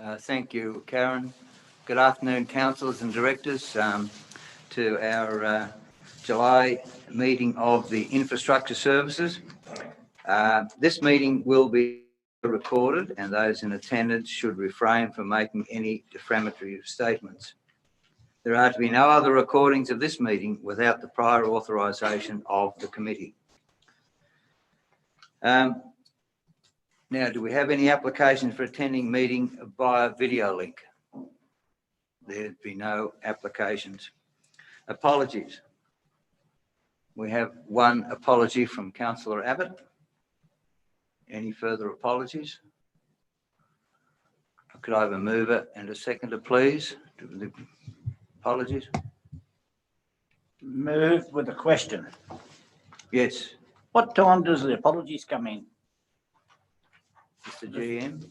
Thank you, Karen. Good afternoon, councillors and directors, to our July meeting of the Infrastructure Services. This meeting will be recorded and those in attendance should refrain from making any defamatory statements. There are to be no other recordings of this meeting without the prior authorisation of the committee. Now, do we have any applications for attending meeting via video link? There'd be no applications. Apologies. We have one apology from Councillor Abbott. Any further apologies? Could I have a mover and a seconder, please? The apologies. Move with a question. Yes. What time does the apologies come in? Mr. GM.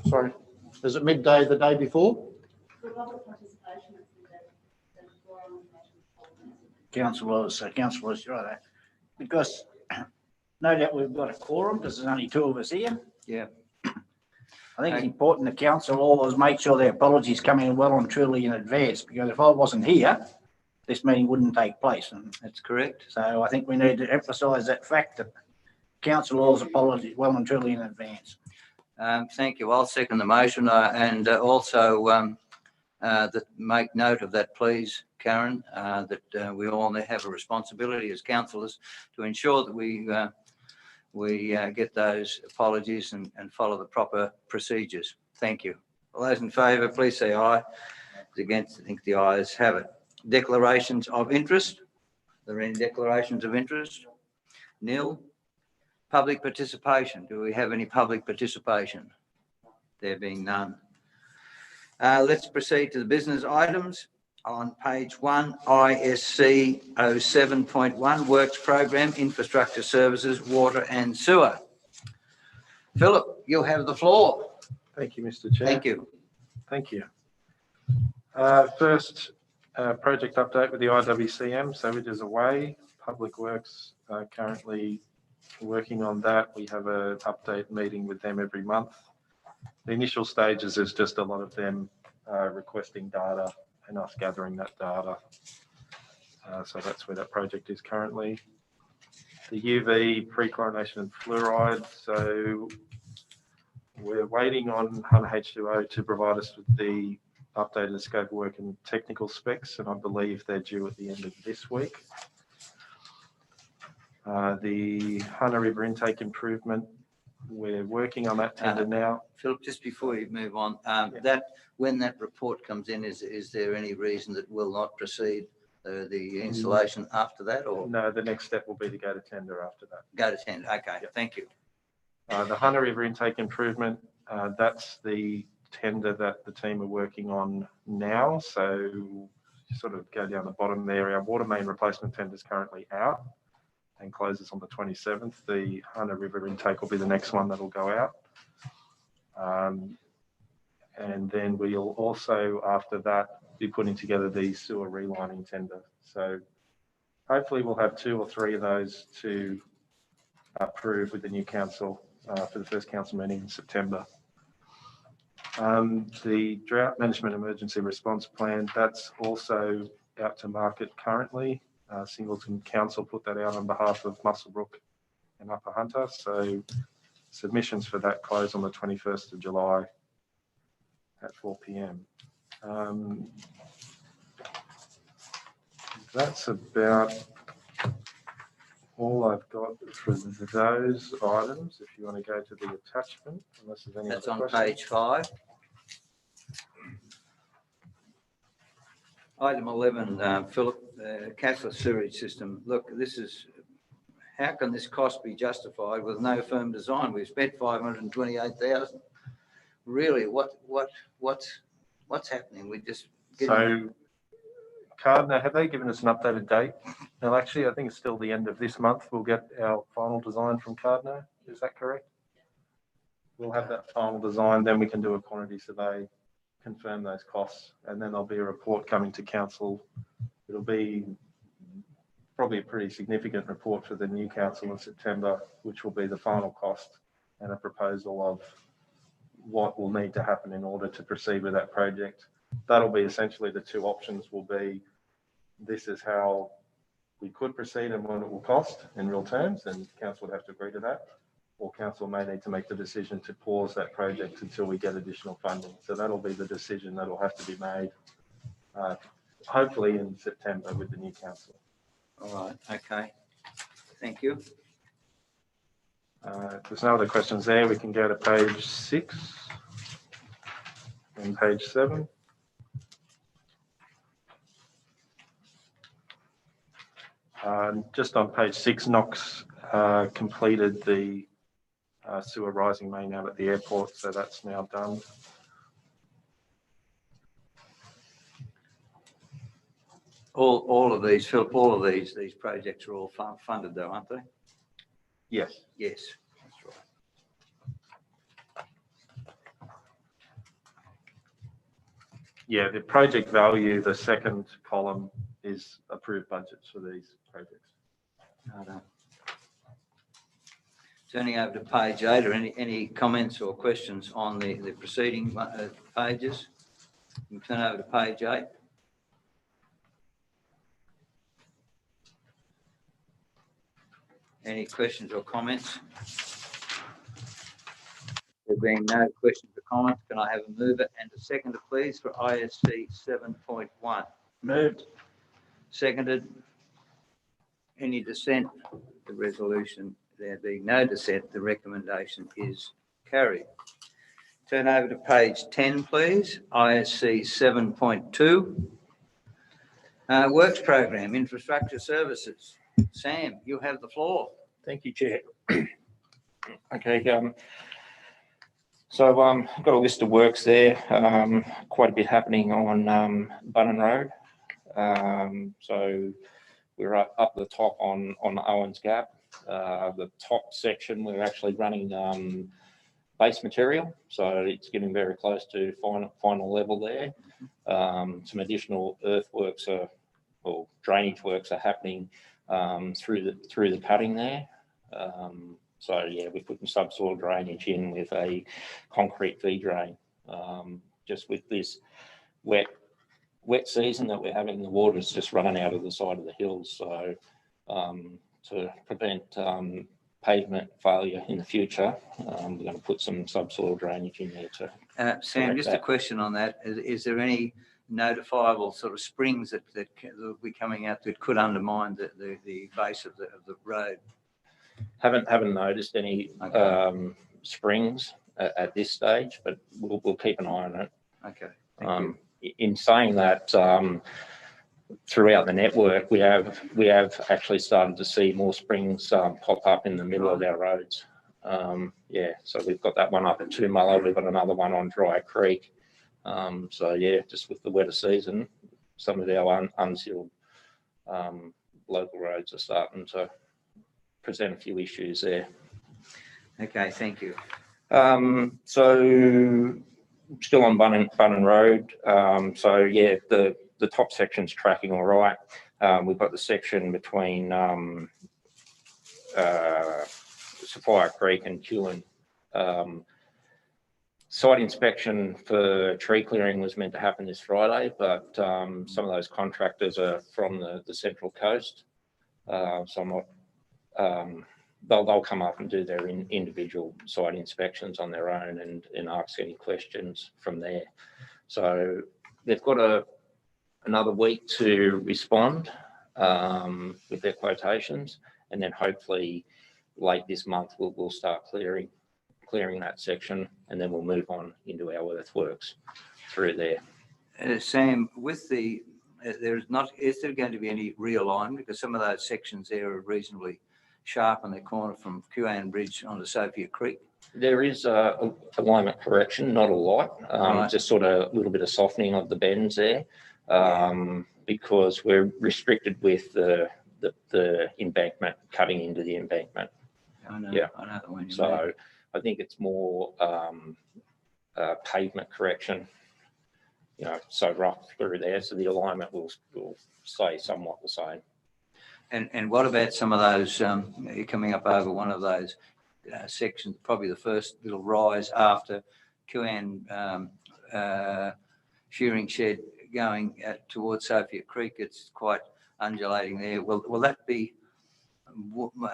Sorry, is it midday the day before? Councillors, right. Because no doubt we've got a quorum because there's only two of us here. Yeah. I think it's important the council always make sure their apologies come in well and truly in advance, because if I wasn't here, this meeting wouldn't take place. And that's correct. So I think we need to emphasise that fact that council always apologies well and truly in advance. Thank you. I'll second the motion and also that make note of that, please, Karen, that we all have a responsibility as councillors to ensure that we get those apologies and follow the proper procedures. Thank you. All those in favour, please say aye. Against, I think the ayes have it. Declarations of interest. Are there any declarations of interest? Nil. Public participation. Do we have any public participation? There being none. Let's proceed to the business items. On page 1, ISC 07.1, Works Program, Infrastructure Services, Water and Sewer. Philip, you'll have the floor. Thank you, Mr. Chair. Thank you. Thank you. First, project update with the IWCM. Savage is away. Public Works currently working on that. We have an update meeting with them every month. The initial stages is just a lot of them requesting data and us gathering that data. So that's where that project is currently. The UV pre-chlorination and fluoride. So we're waiting on HUNA H2O to provide us with the updated scope of work and technical specs, and I believe they're due at the end of this week. The HUNA River intake improvement, we're working on that tender now. Philip, just before you move on, that when that report comes in, is there any reason that will not proceed the installation after that? Or no, the next step will be to go to tender after that. Go to tender. Okay, yep. Thank you. The HUNA River intake improvement, that's the tender that the team are working on now. So sort of go down the bottom there. Our water main replacement tender is currently out and closes on the 27th. The HUNA River intake will be the next one that will go out. And then we'll also, after that, be putting together the sewer relining tender. So hopefully we'll have 2 or 3 of those to approve with the new council for the first council meeting in September. The drought management emergency response plan, that's also out to market currently. Singleton Council put that out on behalf of Muswellbrook and Upper Hunter. So submissions for that close on the 21st of July at 4 p.m. That's about all I've got for those items. If you want to go to the attachment, unless there's any That's other on questions. page 5. Item 11, Philip, cashless sewerage system. Look, this is, how can this cost be justified with no firm design? We've spent 528,000. Really, what's happening? We just so Cardno, have they given us an updated date? No, actually, I think it's still the end of this month. We'll get our final design from Cardno. Is that correct? We'll have that final design, then we can do a quantity survey, confirm those costs, and then there'll be a report coming to council. It'll be probably a pretty significant report for the new council in September, which will be the final cost and a proposal of what will need to happen in order to proceed with that project. That'll be essentially the two options will be, this is how we could proceed and what it will cost in real terms, and council would have to agree to that. Or council may need to make the decision to pause that project until we get additional funding. So that'll be the decision that'll have to be made, hopefully in September with the new council. All right, okay. Thank you. If there's no other questions there, we can go to page 6 and page 7. Just on page 6, Knox completed the sewer rising main out at the airport, so that's now done. All of these, Philip, all of these projects are all funded though, aren't they? Yes. Yes, that's right. Yeah, the project value, the second column is approved budgets for these projects. Righto. Turning over to page 8, or any comments or questions on the preceding pages? We turn over to page 8. Any questions or comments? There being no questions or comments, can I have a mover and a seconder, please, for ISC 7.1? Moved. Seconded. Any dissent? The resolution, there being no dissent, the recommendation is carried. Turn over to page 10, please. ISC 7.2. Works program, infrastructure services. Sam, you have the floor. Thank you, Chair. Okay, so I've got a list of works there. Quite a bit happening on Bunnan Road. So we're up the top on Owens Gap. The top section we're actually running base material, so it's getting very close to final level there. Some additional earthworks or drainage works are happening through the cutting there. So yeah, we're putting subsoil drainage in with a concrete V drain. Just with this wet season that we're having, the water's just running out of the side of the hills. So to prevent pavement failure in the future, we're going to put some subsoil drainage in there to. Sam, just a question on that. Is there any notifiable sort of springs that will be coming out that could undermine the base of the road? Haven't noticed any springs at this stage, but we'll keep an eye on it. Okay. Thank you. In saying that, throughout the network, we have actually started to see more springs pop up in the middle of our roads. Yeah, so we've got that one up at Toomalla. We've got another one on Dry Creek. So yeah, just with the wetter season, some of our unsealed local roads are starting to present a few issues there. Okay, thank you. So still on Bunnan Road. So yeah, the top section's tracking all right. We've got the section between Sapphire Creek and Tulin. Site inspection for tree clearing was meant to happen this Friday, but some of those contractors are from the Central Coast. So I'm not, they'll come up and do their individual site inspections on their own and ask any questions from there. So they've got another week to respond with their quotations, and then hopefully late this month we'll start clearing that section, and then we'll move on into our earthworks through there. Sam, with the is there going to be any realignment, because some of those sections there are reasonably sharp on their corner from Quan Bridge onto Sophia Creek? There is a alignment correction, not a lot, Right. just sort of a little bit of softening of the bends there, because we're restricted with the embankment, cutting into the embankment. I know, Yeah. I know the one you mean. So I think it's more pavement correction, so rough through there. So the alignment will stay somewhat the same. And what about some of those, you're coming up over one of those sections, probably the first little rise after Kuan shearing shed going towards Sophia Creek. It's quite undulating there. Will that be,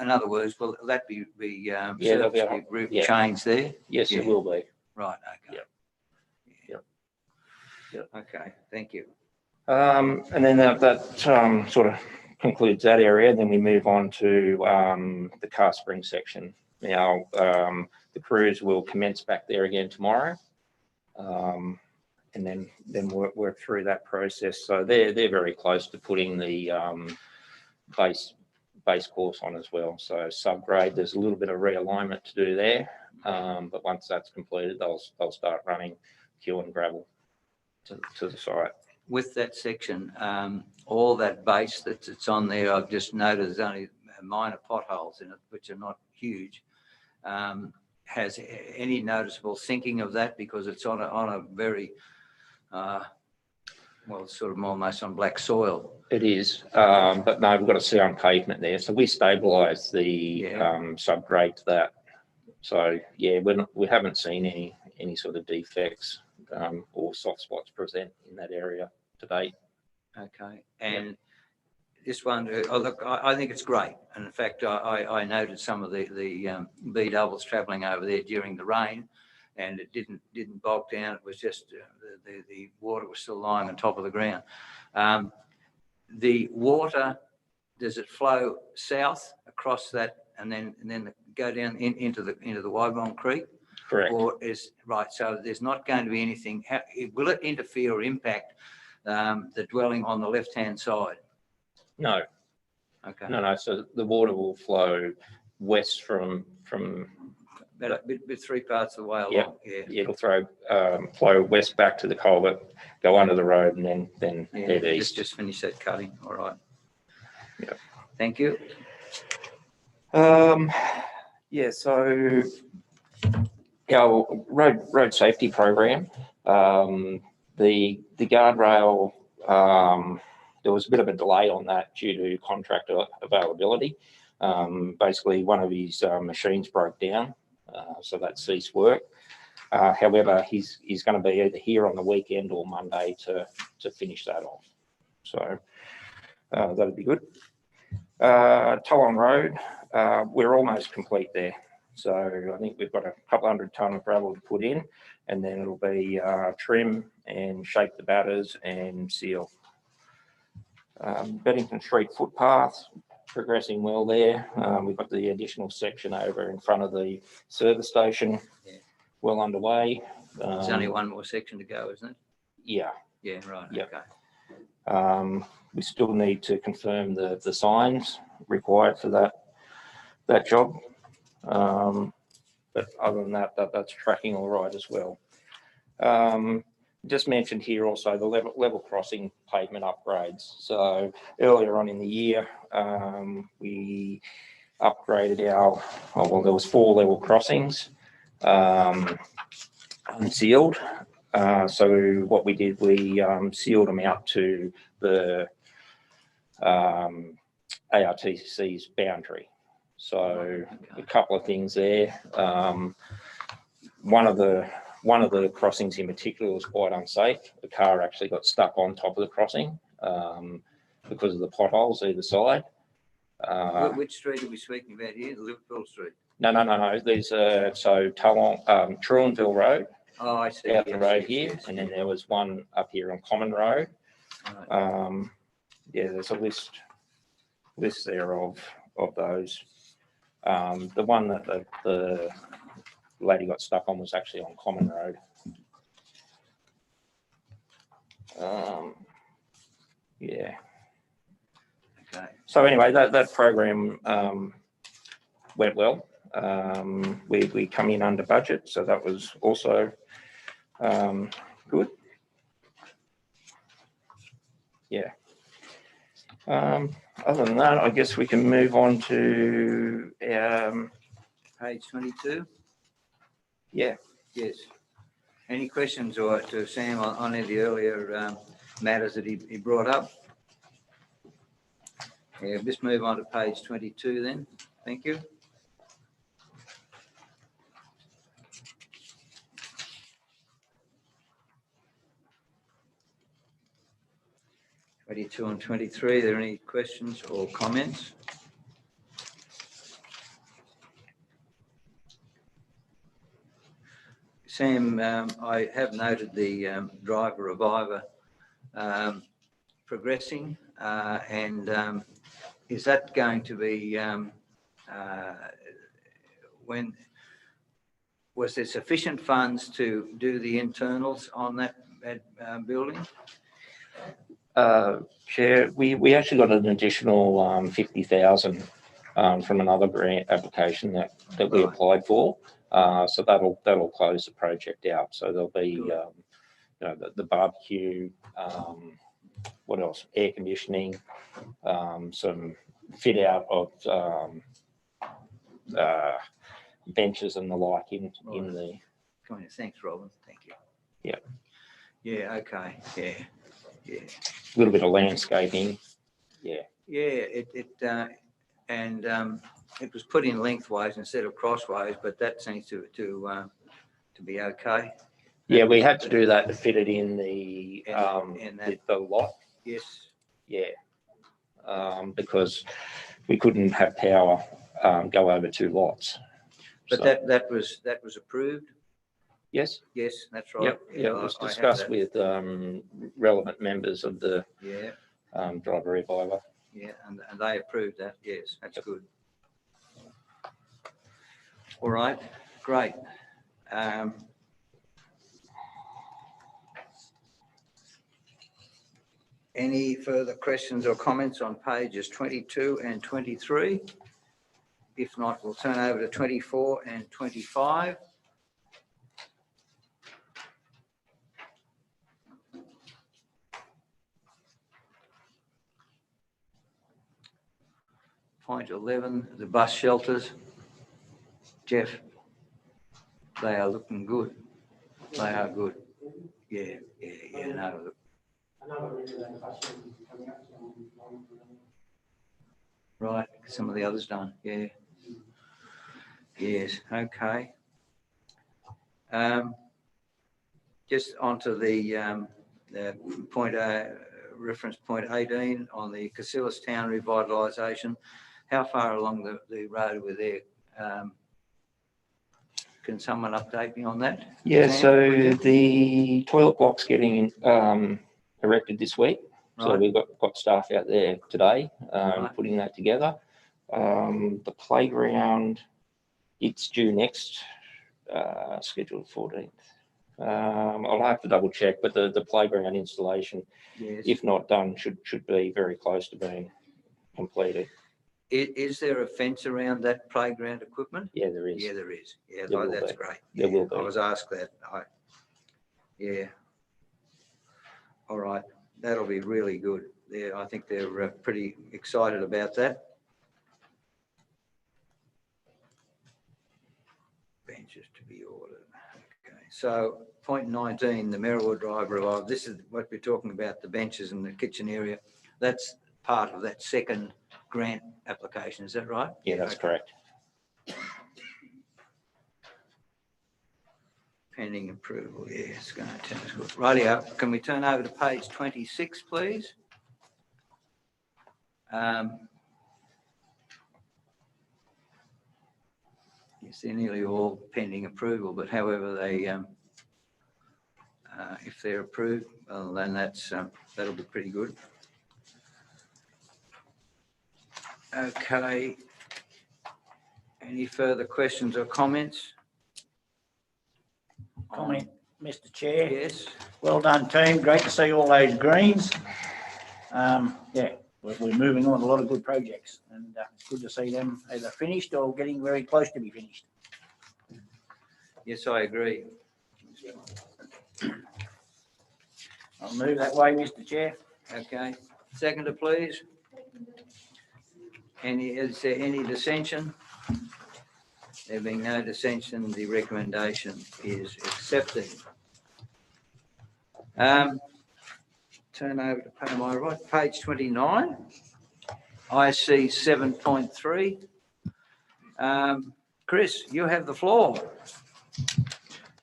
in other words, will that be there'll be changed there? Yes, Yeah. it will be. Right. Okay. Yep. Okay. Thank you. And then that sort of concludes that area. Then we move on to the car spring section. Now, the crews will commence back there again tomorrow, and then work through that process. So they're very close to putting the base course on as well. So subgrade, there's a little bit of realignment to do there, but once that's completed, they'll start running queue and gravel to the site. With that section, all that base that's on there, I've just noted there's only minor potholes in it, which are not huge. Has any noticeable sinking of that, because it's on a very well, sort of almost on black soil? It is, but no, we've got to see on pavement there. So we stabilise the subgrade to that. So yeah, we haven't seen any sort of defects or soft spots present in that area to date. Okay, and this one, look, I think it's great. And in fact, I noted some of the B doubles travelling over there during the rain, and it didn't bog down. It was just the water was still lying on top of the ground. The water, does it flow south across that and then go down into the Wybong Creek? Correct. Or right, so there's not going to be anything. Will it interfere or impact the dwelling on the left-hand side? No. Okay. No. So the water will flow west from. About a bit 3 parts of the way along. Yep. Yeah. It'll flow west back to the culvert, go under the road, and then head east. Just finish that cutting. All right. Yeah. Thank you. Yeah. So our road safety program, the guardrail. There was a bit of a delay on that due to contractor availability. Basically, one of his machines broke down, so that ceased work. However, he's going to be either here on the weekend or Monday to finish that off. So that'll be good. Tollon Road, we're almost complete there. So I think we've got a couple 100 tonne of gravel to put in, and then it'll be trim and shape the batters and seal. Barrington Street footpath, progressing well there. We've got the additional section over in front of the service station, well underway. There's only one more section to go, isn't it? Yeah. Yeah, right. Yep. Okay. We still need to confirm the signs required for that job. But other than that, that's tracking all right as well. Just mentioned here also the level crossing pavement upgrades. So earlier on in the year, we upgraded there was 4 level crossings, unsealed. So what we did, we sealed them out to the ARTC's boundary. So a couple of things there. One of the crossings in particular was quite unsafe. The car actually got stuck on top of the crossing because of the potholes either side. Which street are we speaking about here? Liverpool Street? No. There's so Truanville Road. Oh, I see. Out the road here, and then there was one up here on Common Road. Right. Yeah, there's a list there of those. The one that the lady got stuck on was actually on Common Road. Yeah. Okay. So anyway, that program went well. We come in under budget, so that was also good. Yeah. Other than that, I guess we can move on to page 22. Yeah. Yes. Any questions or to Sam on any of the earlier matters that he brought up? Yeah, just move on to page 22 then. Thank you. 22 and 23, are there any questions or comments? Sam, I have noted the driver reviver progressing, and is that going to be, when was there sufficient funds to do the internals on that building? Chair, we actually got an additional 50,000 from another grant application that we Right. applied for. So that'll close the project out. So there'll be you know, the barbecue, what else? Air conditioning, some fit out of benches and the like in the. Come on, thanks, Robin. Thank you. Yeah. Yeah. Okay. Yeah. Yeah. A little bit of landscaping. Yeah. Yeah. It was put in lengthwise instead of crossways, but that seems to be okay. Yeah, we had to do that to fit it in the the lot. Yes. Yeah. Because we couldn't have power go over 2 lots. But So, that was approved. yes. Yes, that's right. Yep. Yeah, it was discussed with relevant members of the Yeah. driver reviver. Yeah, and they approved that. Yes, that's good. All right, great. Any further questions or comments on pages 22 and 23? If not, we'll turn over to 24 and 25. Point 11, the bus shelters. Jeff, they are looking good. They are good. Yeah, no. Right, some of the others done, yeah. Yes, okay. Just onto the point, reference point 18 on the Casillas Town revitalisation. How far along the road were there? Can someone update me on that? Yeah, Sam, so the toilet block's getting erected this week. So Right. we've got staff out there today Right. putting that together. The playground, it's due next, scheduled 14th. I'll have to double check, but the playground installation, Yes. if not done, should be very close to being completed. Is there a fence around that playground equipment? Yeah, there is. Yeah, there is. Yeah, There will that's be. great. There will be. I was asked that. Yeah. All right. That'll be really good. I think they're pretty excited about that. Benches to be ordered. Okay. So point 19, the Merrill driver. This is what we're talking about, the benches in the kitchen area. That's part of that second grant application. Is that right? Yeah, that's correct. Pending approval, yes. Rightio, can we turn over to page 26, please? Yes, they're nearly all pending approval, but however they, if they're approved, well, then that'll be pretty good. Okay. Any further questions or comments? Comment, Mr. Chair. Yes. Well done, team. Great to see all those greens. Yeah, we're moving on a lot of good projects, and it's good to see them either finished or getting very close to be finished. Yes, I agree. I'll move that way, Mr. Chair. Okay. Seconder, please. Is there any dissension? There being no dissension, the recommendation is accepted. Turn over to page 29. I see 7.3. Chris, you have the floor.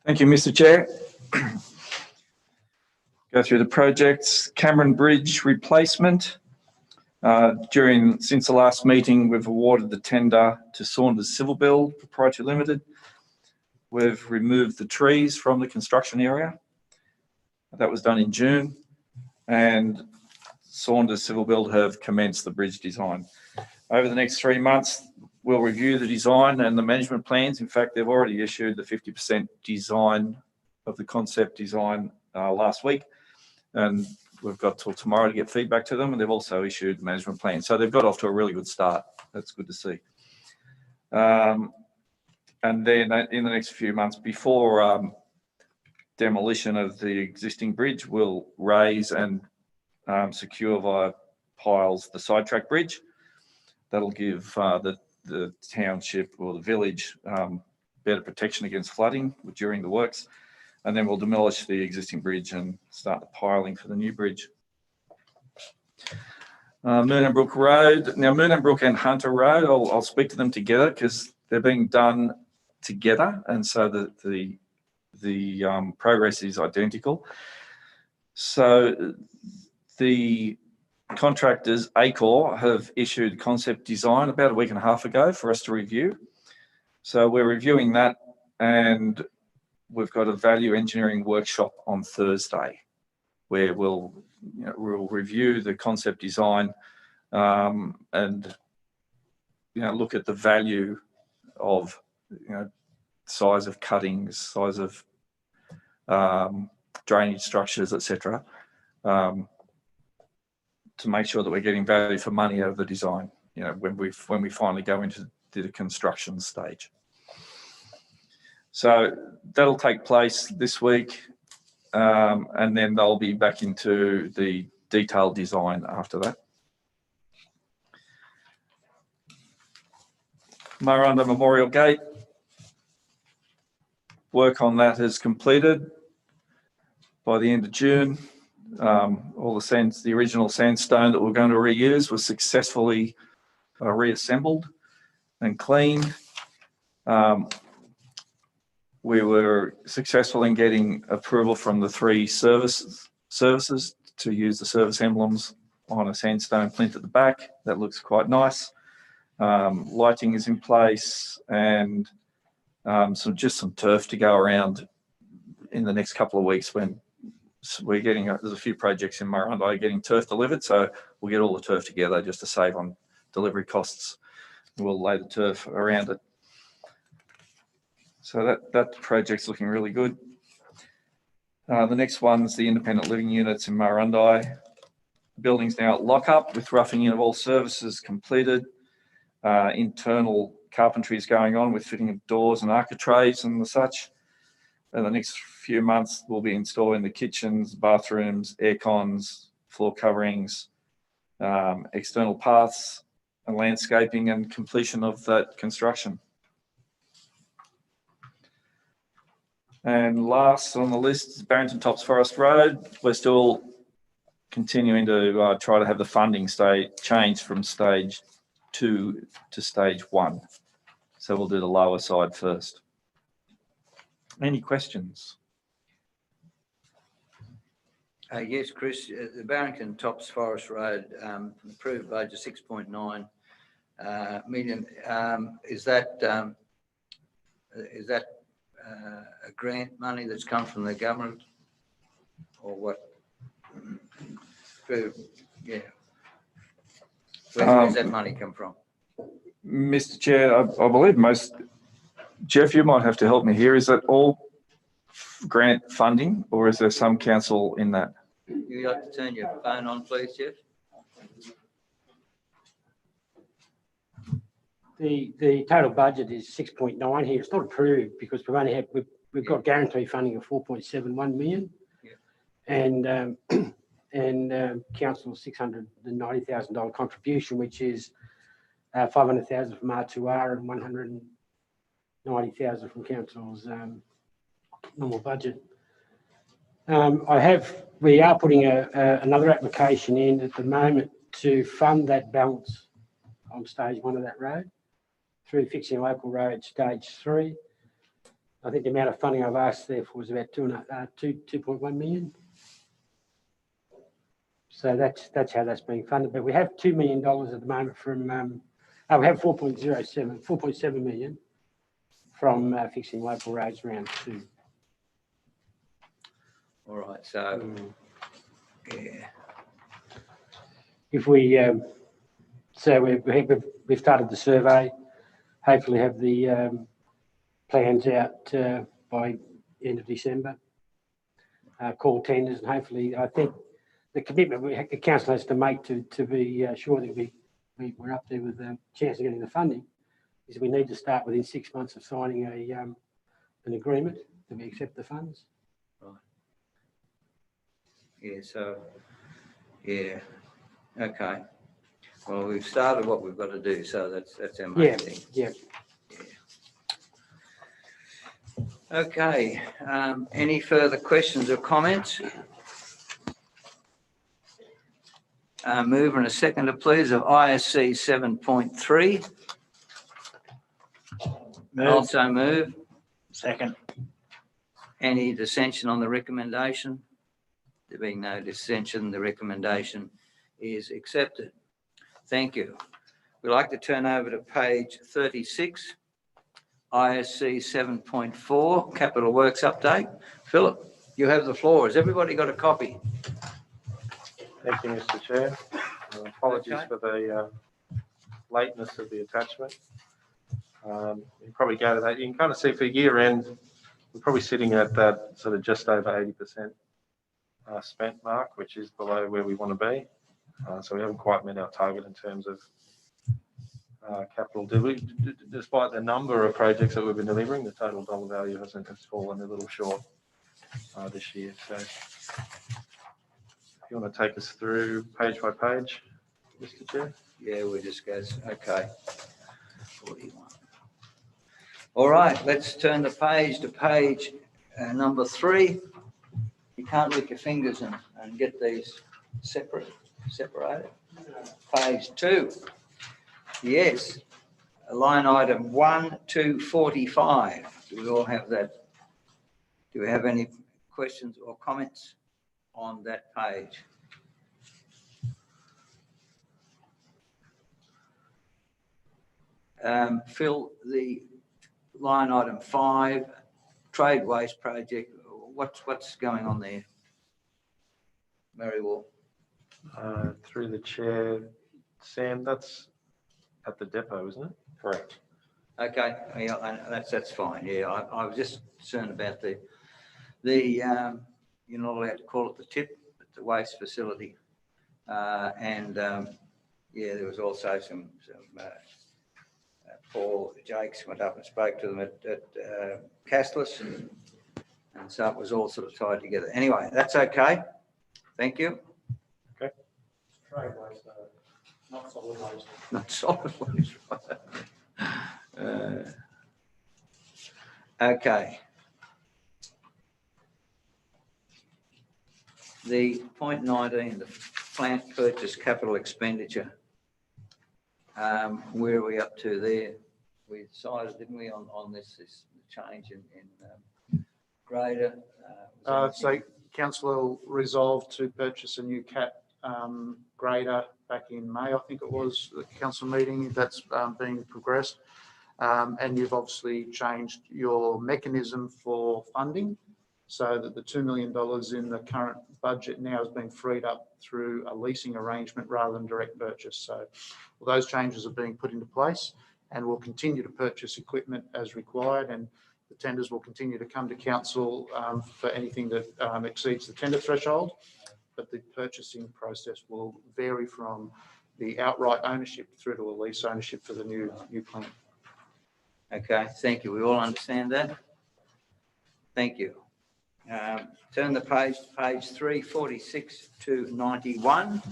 Thank you, Mr. Chair. Go through the projects. Cameron Bridge replacement. Since the last meeting, we've awarded the tender to Saunders Civil Build Proprietary Limited. We've removed the trees from the construction area. That was done in June, and Saunders Civil Build have commenced the bridge design. Over the next 3 months, we'll review the design and the management plans. In fact, they've already issued the 50% design of the concept design last week, and we've got till tomorrow to get feedback to them, and they've also issued the management plan. So they've got off to a really good start. That's good to see. And then in the next few months, before demolition of the existing bridge, we'll raise and secure via piles the sidetrack bridge. That'll give the township or the village better protection against flooding during the works. And then we'll demolish the existing bridge and start the piling for the new bridge. Moonambrook Road. Now, Moonambrook and Hunter Road, I'll speak to them together because they're being done together, and so the progress is identical. So the contractors, Acor, have issued concept design about a week and a half ago for us to review. So we're reviewing that, and we've got a value engineering workshop on Thursday where we'll review the concept design and look at the value of size of cuttings, size of drainage structures, etc., to make sure that we're getting value for money out of the design, when we finally go into the construction stage. So that'll take place this week, and then they'll be back into the detailed design after that. Marundai Memorial Gate. Work on that is completed by the end of June. All the original sandstone that we're going to reuse was successfully reassembled and cleaned. We were successful in getting approval from the 3 services to use the service emblems on a sandstone plinth at the back. That looks quite nice. Lighting is in place, and just some turf to go around in the next couple of weeks when we're getting, there's a few projects in Marundai getting turf delivered, so we'll get all the turf together just to save on delivery costs. We'll lay the turf around it. So that project's looking really good. The next one's the independent living units in Marundai. The building's now at lock-up with roughing in of all services completed. Internal carpentry is going on with fitting of doors and architraves and the such. In the next few months, we'll be installing the kitchens, bathrooms, air cons, floor coverings, external paths and landscaping, and completion of that construction. And last on the list is Barrington Tops Forest Road. We're still continuing to try to have the funding changed from stage 2 to stage 1. So we'll do the lower side first. Any questions? Yes, Chris, the Barrington Tops Forest Road approved budget 6.9 million. Is that a grant money that's come from the government, or what? Yeah. Where does that money come from? Mr. Chair, I believe Jeff, you might have to help me here. Is that all grant funding, or is there some council in that? You'd like to turn your phone on, please, Jeff? The total budget is 6.9 here. It's not approved because we've got guarantee funding of 4.71 million, and council's $690,000 contribution, which is 500,000 from R2R and 190,000 from council's normal budget. We are putting another application in at the moment to fund that balance on stage 1 of that road through fixing local road stage 3. I think the amount of funding I've asked there for was about 2.1 million. So that's how that's being funded. But we have $2 million at the moment from, we have 4.7 million from fixing local roads round 2. All right, so, yeah, If we, so we've started the survey, hopefully have the plans out by end of December. Call tenders, and hopefully, I think the commitment the council has to make to be sure that we're up there with a chance of getting the funding is we need to start within 6 months of signing an agreement that we accept the funds. yeah, so, yeah, okay. Well, we've started what we've got to do, so that's our main thing. Yeah. Okay, any further questions or comments? Move and a seconder, please, of ISC 7.3. Also move. Second. Any dissension on the recommendation? There being no dissension, the recommendation is accepted. Thank you. We'd like to turn over to page 36, ISC 7.4, Capital Works Update. Philip, you have the floor. Has everybody got a copy? Thank you, Mr. Chair. Apologies Okay. for the lateness of the attachment. You can probably go to that. You can kind of see for year end, we're probably sitting at that sort of just over 80% spent mark, which is below where we want to be. So we haven't quite met our target in terms of capital. Despite the number of projects that we've been delivering, the total dollar value has fallen a little short this year. So if you want to take us through page by page, Mr. Chair. Yeah, we discussed. Okay. 41. All right, let's turn the page to page number 3. You can't lick your fingers and get these separated. Page 2. Yes. Line item 1 to 45. Do we all have that? Do we have any questions or comments on that page? Phil, the line item 5, trade waste project, what's going on there? Marywall. Through the chair, Sam, that's at the depot, isn't it? Correct. Okay, yeah, that's fine. Yeah, I was just concerned about the you're not allowed to call it the tip, but the waste facility, and yeah, there was also some Paul Jakes went up and spoke to them at Castless, and so it was all sort of tied together. Anyway, that's okay. Thank you. Okay. Trade waste, not solid waste. Not solid waste. Okay. The point 19, the plant purchase capital expenditure. Where are we up to there? We decided, didn't we, on this change in grader? So council resolved to purchase a new cat grader back in May, I think it was, the council meeting. That's being progressed. And you've obviously changed your mechanism for funding so that the $2 million in the current budget now is being freed up through a leasing arrangement rather than direct purchase. So well, those changes are being put into place, and we'll continue to purchase equipment as required, and the tenders will continue to come to council for anything that exceeds the tender threshold. But the purchasing process will vary from the outright ownership through to a lease ownership for the new plant. Okay, thank you. We all understand that? Thank you. Turn the page to page 3, 46 to 91.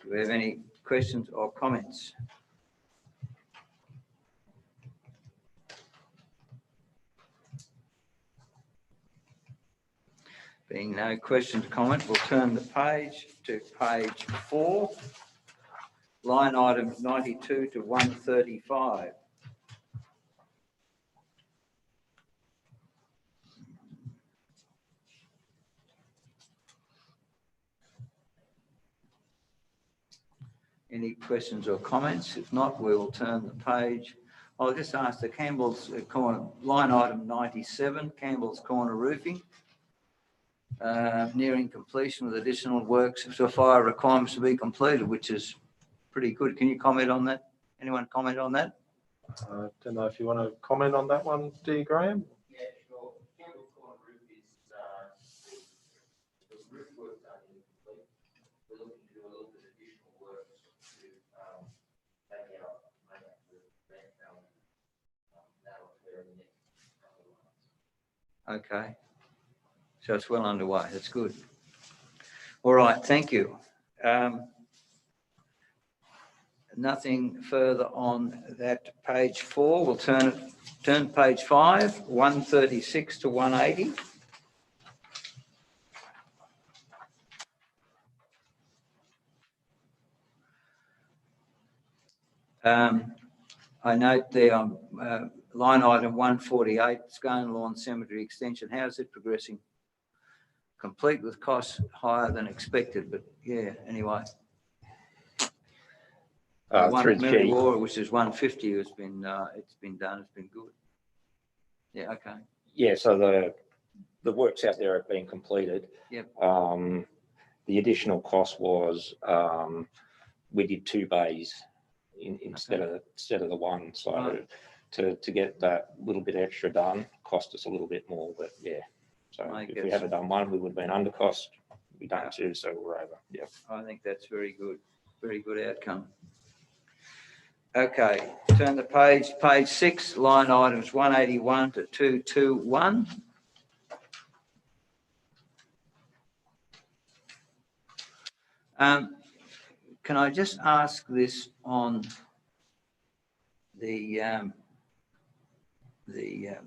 Do we have any questions or comments? Being no questions or comment, we'll turn the page to page 4, line item 92 to 135. Any questions or comments? If not, we will turn the page. I'll just ask the Campbell's Corner, line item 97, Campbell's Corner roofing. Nearing completion with additional works to fire requirements to be completed, which is pretty good. Can you comment on that? Anyone comment on that? I don't know if you want to comment on that one, do you, Graham? Yeah, sure. Campbell's Corner roof is the roof work done incomplete. We're looking to do a little bit of additional work to take out the back down. That'll occur in the next couple of months. Okay. So it's well underway. That's good. All right. Thank you. Nothing further on that page 4. We'll turn page 5, 136 to 180. I note there on line item 148, Scone Lawn Cemetery Extension. How's it progressing? Complete with costs higher than expected, but yeah, anyway. Through the Mary chair. War, which is 150, it's been done. It's been good. Yeah. Okay. Yeah, so the works out there have been completed. Yep. The additional cost was we did 2 bays instead of the one. So Right. to get that little bit extra done cost us a little bit more, but yeah. So I if guess. we hadn't done one, we would have been under cost. We done 2, so we're over. Yeah. I think that's very good. Very good outcome. Okay, turn the page 6, line items 181 to 221. Can I just ask this on the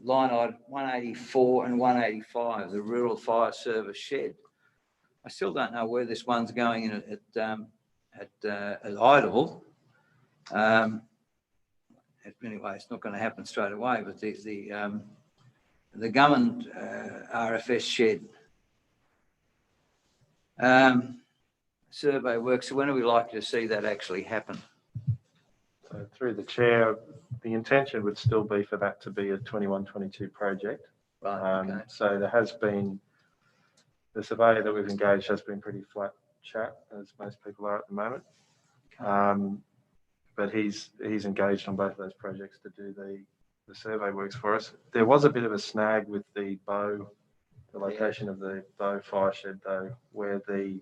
line item 184 and 185, the Rural Fire Service shed? I still don't know where this one's going in at Idle. Anyway, it's not going to happen straight away, but the government RFS shed survey work. So when are we likely to see that actually happen? So through the chair, the intention would still be for that to be a 21-22 project. Right. Okay. So there has been, the surveyor that we've engaged has been pretty flat chat, as most people are at the moment. But he's engaged on both of those projects to do the survey works for us. There was a bit of a snag with the Bow, the location of the Bow fire shed though, where the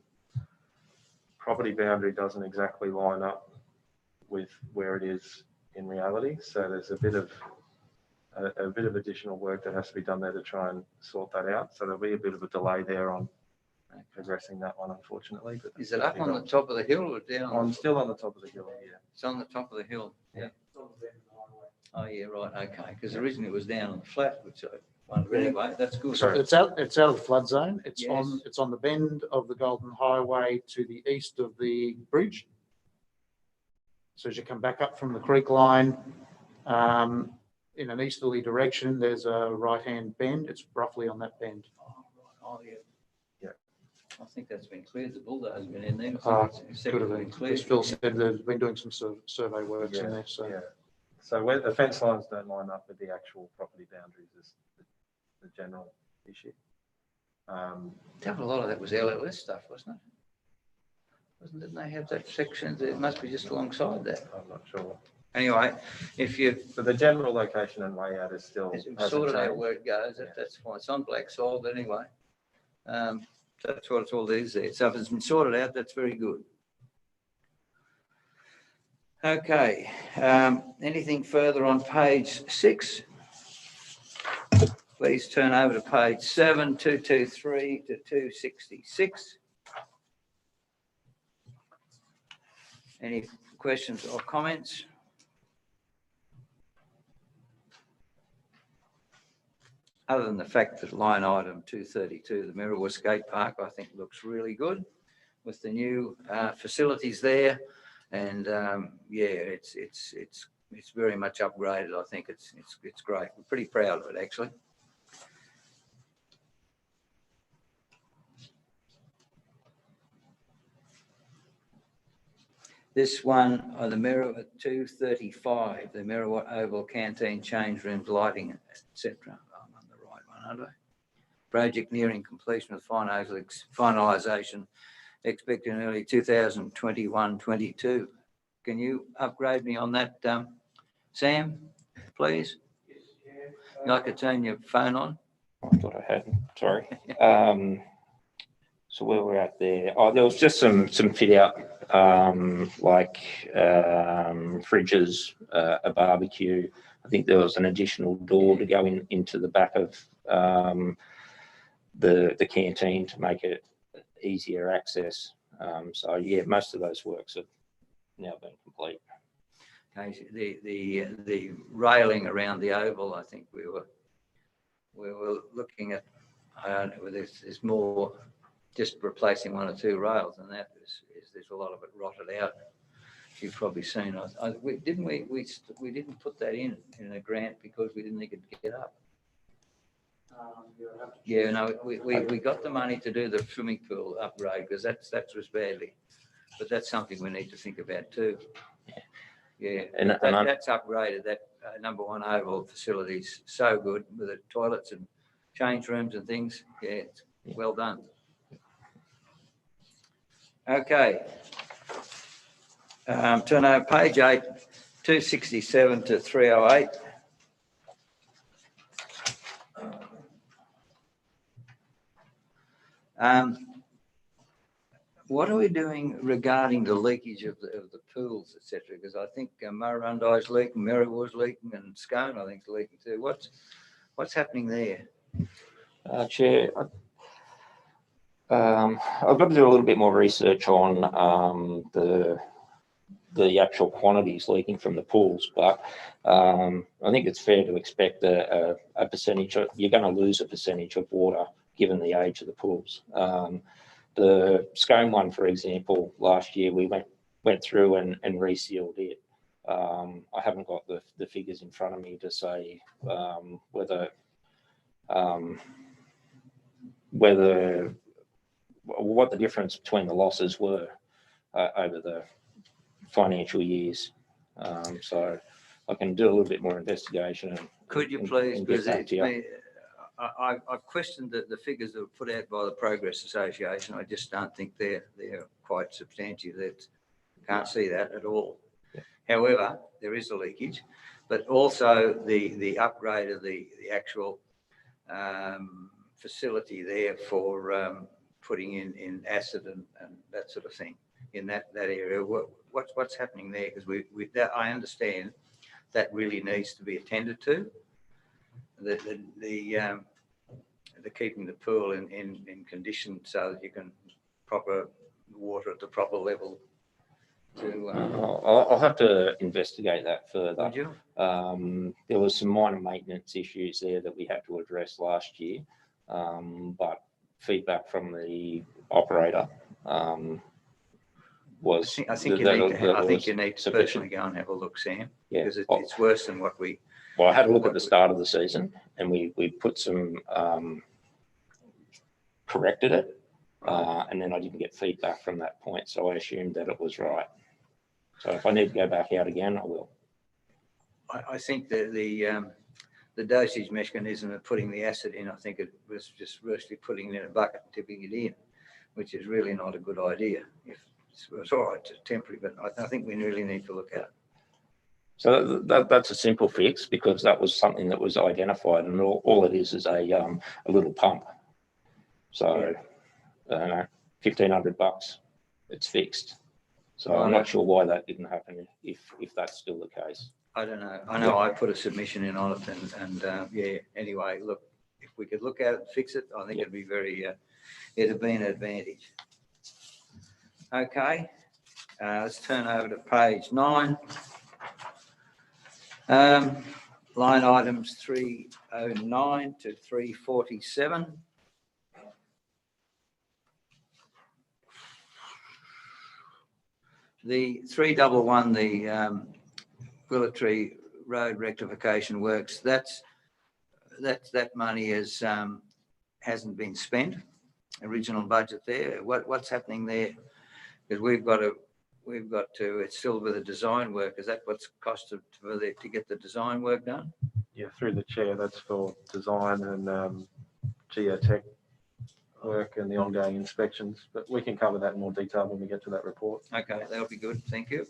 property boundary doesn't exactly line up with where it is in reality. So there's a bit of additional work that has to be done there to try and sort that out. So there'll be a bit of a delay there on progressing that one, unfortunately. But Is it up on the top of the hill or down? I'm still on the top of the hill here. It's on the top of the hill. Yeah. Oh yeah, right. Okay. Because originally it was down on the flat, which I wondered. Anyway, that's good. Sorry. It's out of the flood zone. It's Yes. it's on the bend of the Golden Highway to the east of the bridge. So as you come back up from the creek line, in an easterly direction, there's a right-hand bend. It's roughly on that bend. Oh yeah. Yeah. I think that's been cleared. The bulldozer's been in there. Could have been. As Phil said, they've been doing some survey works in there. So Yeah. So where the fence lines don't line up with the actual property boundaries is the general issue. A lot of that was LLS stuff, wasn't it? Didn't they have that section? It must be just alongside that. I'm not sure. Anyway, if you But the general location and layout is still hasn't sorted out changed. where it goes, that's fine. It's on black soil, but anyway, that's what it's all is there. So if it's been sorted out, that's very good. Okay, anything further on page 6? Please turn over to page 7, 223 to 266. Any questions or comments? Other than the fact that line item 232, the Mirror Skate Park, I think looks really good with the new facilities there. And yeah, it's very much upgraded. I think it's great. We're pretty proud of it, actually. This one on the mirror at 235, the Merriwatt Oval Canteen, change rooms, lighting, etc. I'm on the right one, aren't I? Project nearing completion with finalisation expected in early 2021-22. Can you upgrade me on that, Sam, please? You'd like to turn your phone on? I thought I had, sorry. So where we're at there, there was just some fit out, like fridges, a barbecue. I think there was an additional door to go into the back of the canteen to make it easier access. So yeah, most of those works have now been complete. Okay, the railing around the oval, I think we were looking at, there's more just replacing one or two rails, and that is there's a lot of it rotted out. You've probably seen. We didn't put that in a grant because we didn't think it'd get up. Yeah, no, we got the money to do the swimming pool upgrade because that was badly, but that's something we need to think about too. Yeah, and that's upgraded. That number one oval facility's so good with the toilets and change rooms and things. Yeah, it's well done. Okay. Turn over page 8, 267 to 308. What are we doing regarding the leakage of the pools, etc.? Because I think Marundai's leaking, Merriwatt's leaking, and Scone I think is leaking too. What's happening there? Chair, I've got to do a little bit more research on the actual quantities leaking from the pools, but I think it's fair to expect a percentage. You're going to lose a percentage of water given the age of the pools. The Scone one, for example, last year we went through and resealed it. I haven't got the figures in front of me to say what the difference between the losses were over the financial years. So I can do a little bit more investigation. Could you please, because I've questioned the figures that were put out by the Progress Association. I just don't think they're quite substantive. Can't see that at all. Yeah. However, there is a leakage, but also the upgrade of the actual facility there for putting in acid and that sort of thing in that area. What's happening there? Because I understand that really needs to be attended to. The keeping the pool in condition so that you can proper water at the proper level. I'll have to investigate that further. Would you? There was some minor maintenance issues there that we had to address last year, but feedback from the operator was. I think you need to personally go and have a look, Sam. Yeah, because it's worse than what we. Well, I had a look at the start of the season, and we put some corrected it, and then I didn't get feedback from that point, so I assumed that it was right. So if I need to go back out again, I will. I think that the dosage mechanism of putting the acid in, I think it was just virtually putting it in a bucket and tipping it in, which is really not a good idea. It's all right, it's temporary, but I think we really need to look at it. So that's a simple fix because that was something that was identified, and all it is a little pump. So, yeah. $1,500, it's fixed. So I'm not sure why that didn't happen if that's still the case. I don't know. I know I put a submission in on it, and yeah. Anyway, look, if we could look at it and fix it, I think it'd be very. It'd be an advantage. Okay, let's turn over to page 9. Line items 309 to 347. The 311, the Willow Tree Road rectification works. That money hasn't been spent. Original budget there. What's happening there? Because we've got to, it's still with the design work. Is that what's costed to get the design work done? Yeah, through the chair, that's for design and geotech work and the ongoing inspections, but we can cover that in more detail when we get to that report. Okay, that'll be good. Thank you.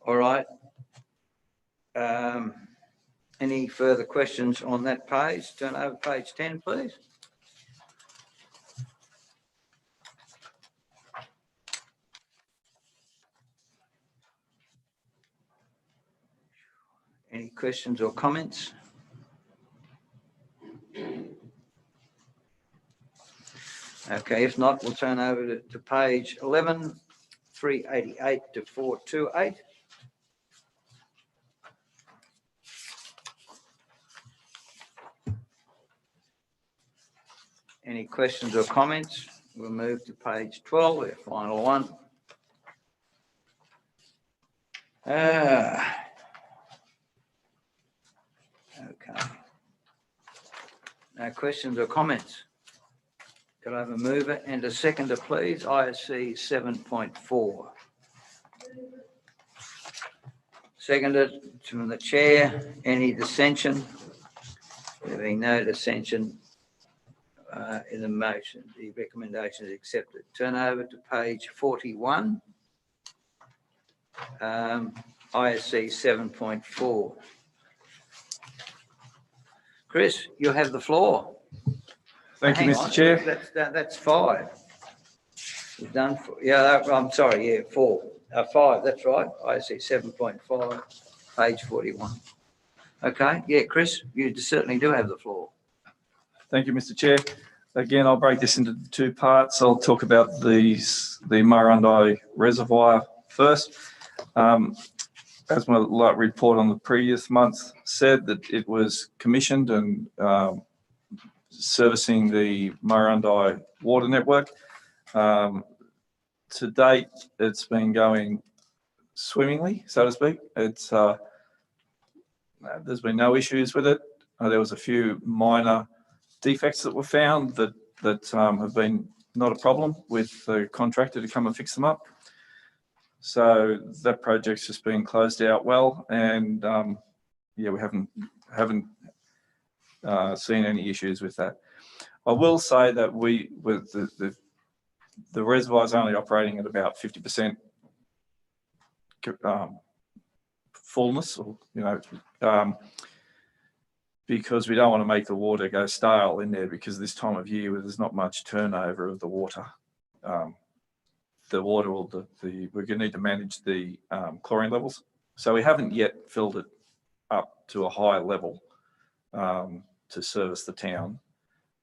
All right. Any further questions on that page? Turn over page 10, please. Any questions or comments? Okay, if not, we'll turn over to page 11, 388 to 428. Any questions or comments? We'll move to page 12, the final one. Okay. No questions or comments? Could I have a mover and a seconder, please? ISC 7.4. Seconded from the chair. Any dissension? There being no dissension in the motion, the recommendation is accepted. Turn over to page 41. ISC 7.4. Chris, you have the floor. Thank you, Hang Mr. on, Chair. That's 5. We've done 4. Yeah, I'm sorry. Yeah, 4. 5. That's right. ISC 7.5, page 41. Okay. Yeah, Chris, you certainly do have the floor. Thank you, Mr. Chair. Again, I'll break this into 2 parts. I'll talk about the Marundai Reservoir first. As my report on the previous month said, that it was commissioned and servicing the Marundai water network. To date, it's been going swimmingly, so to speak. It's there's been no issues with it. There was a few minor defects that were found that have been not a problem with the contractor to come and fix them up. So that project's just been closed out well, and yeah, we haven't seen any issues with that. I will say that with the reservoir is only operating at about 50% fullness, or because we don't want to make the water go stale in there, because this time of year there's not much turnover of the water. The water will, we're going to need to manage the chlorine levels. So we haven't yet filled it up to a high level to service the town.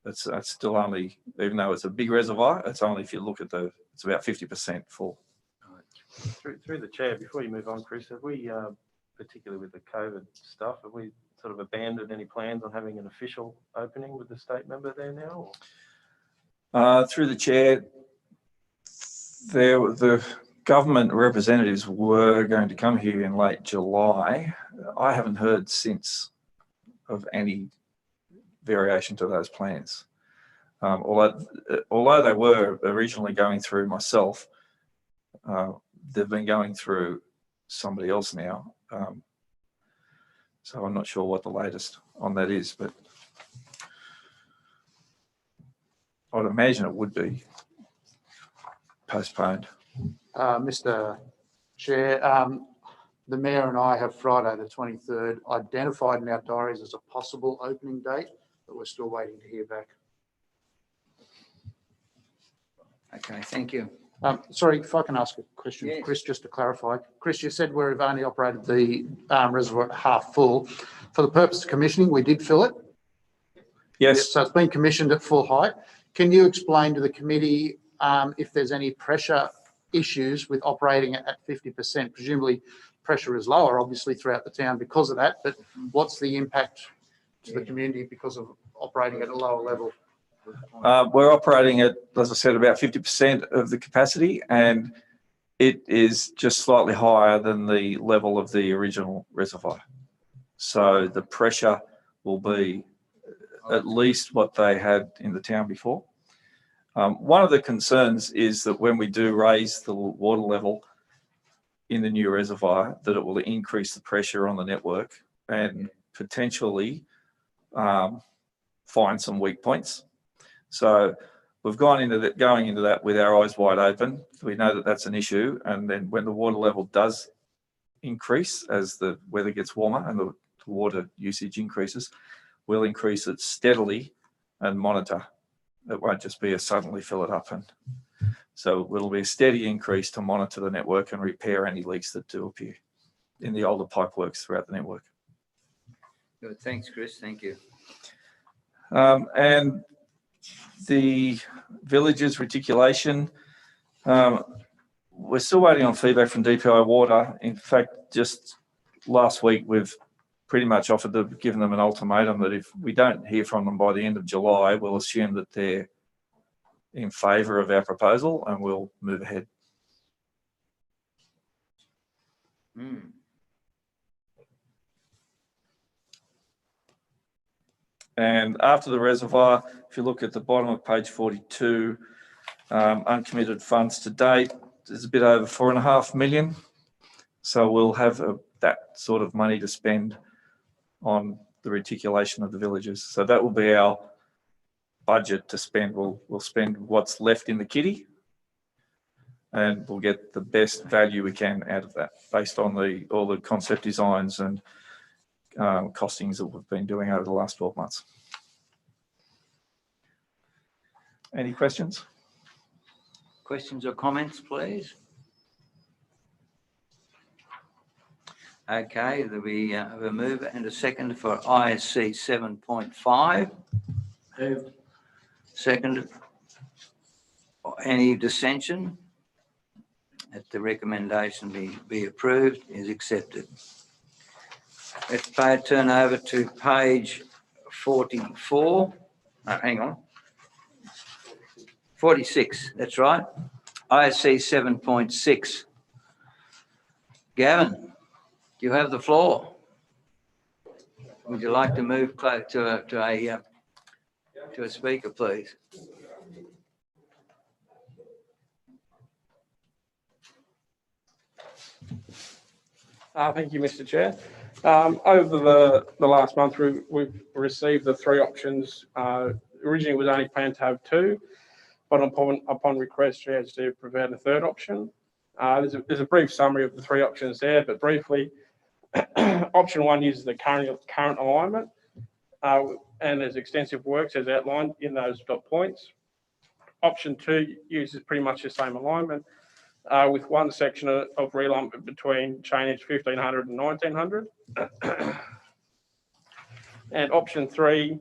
That's still only, even though it's a big reservoir, it's only, if you look at it's about 50% full. Through the chair, before you move on, Chris, have we, particularly with the COVID stuff, have we sort of abandoned any plans on having an official opening with the state member there now? Or? Through the chair, the government representatives were going to come here in late July. I haven't heard since of any variation to those plans. Although they were originally going through myself, they've been going through somebody else now. So I'm not sure what the latest on that is, but I'd imagine it would be postponed. Mr. Chair, the Mayor and I have Friday the 23rd identified in our diaries as a possible opening date, but we're still waiting to hear back. Okay, thank you. Sorry, if I can ask a question, Yes. Chris, just to clarify. Chris, you said we've only operated the reservoir at half full. For the purpose of commissioning, we did fill it? Yes. So it's been commissioned at full height. Can you explain to the committee if there's any pressure issues with operating at 50%? Presumably pressure is lower, obviously, throughout the town because of that, but what's the impact to the community because of operating at a lower level? We're operating at, as I said, about 50% of the capacity, and it is just slightly higher than the level of the original reservoir. So the pressure will be at least what they had in the town before. One of the concerns is that when we do raise the water level in the new reservoir, that it will increase the pressure on the network and potentially find some weak points. So we've going into that with our eyes wide open. We know that that's an issue. And then when the water level does increase as the weather gets warmer and the water usage increases, we'll increase it steadily and monitor. It won't just be a suddenly fill it up. And so it'll be a steady increase to monitor the network and repair any leaks that do appear in the older pipe works throughout the network. Good. Thanks, Chris. Thank you. And the villages reticulation, we're still waiting on feedback from DPI Water. In fact, just last week, we've pretty much given them an ultimatum that if we don't hear from them by the end of July, we'll assume that they're in favour of our proposal and we'll move ahead. And after the reservoir, if you look at the bottom of page 42, uncommitted funds to date, there's a bit over 4.5 million. So we'll have that sort of money to spend on the reticulation of the villages. So that will be our budget to spend. We'll spend what's left in the kitty and we'll get the best value we can out of that based on all the concept designs and costings that we've been doing over the last 12 months. Any questions? Questions or comments, please? Okay, there'll be a mover and a second for ISC 7.5. Second. Any dissension? That the recommendation be approved is accepted. Let's turn over to page 44. Oh, hang on. 46, that's right. ISC 7.6. Gavin, you have the floor. Would you like to move close to a speaker, please? Thank you, Mr. Chair. Over the last month, we've received the 3 options. Originally, it was only planned to have 2, but upon request, GHD provided a 3rd option. There's a brief summary of the 3 options there, but briefly, option 1 uses the current alignment, and there's extensive works as outlined in those dot points. Option 2 uses pretty much the same alignment, with one section of realignment between chainage 1500 and 1900. And option 3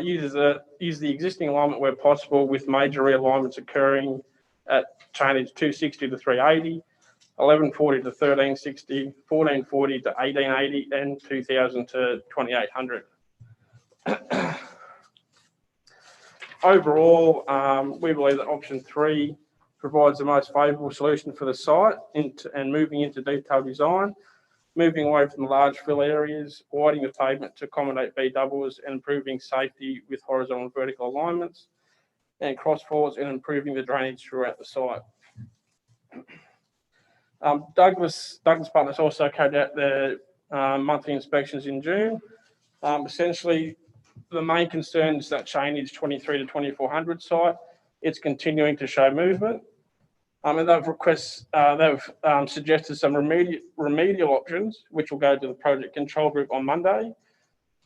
uses the existing alignment where possible, with major realignments occurring at chainage 260 to 380, 1140 to 1360, 1440 to 1880, and 2000 to 2800. Overall, we believe that option 3 provides the most favourable solution for the site and moving into detailed design, moving away from the large fill areas, widening the pavement to accommodate B doubles, and improving safety with horizontal and vertical alignments, and crossfalls, and improving the drainage throughout the site. Douglas Partners also carried out their monthly inspections in June. Essentially, the main concern is that chainage 23 to 2400 site. It's continuing to show movement. And they've suggested some remedial options, which will go to the project control group on Monday.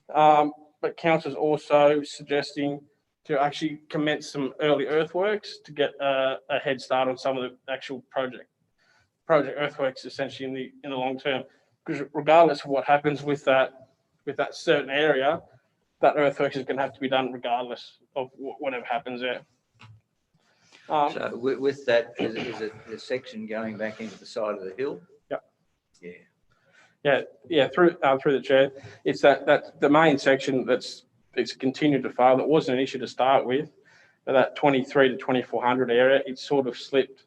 But council's also suggesting to actually commence some early earthworks to get a head start on some of the actual project earthworks, essentially in the long term. Because regardless of what happens with that certain area, that earthworks is going to have to be done regardless of whatever happens there. So with that, is it the section going back into the side of the hill? Yep. Yeah. Through the chair, it's that the main section it's continued to fail. That wasn't an issue to start with, but that 23 to 2400 area, it sort of slipped.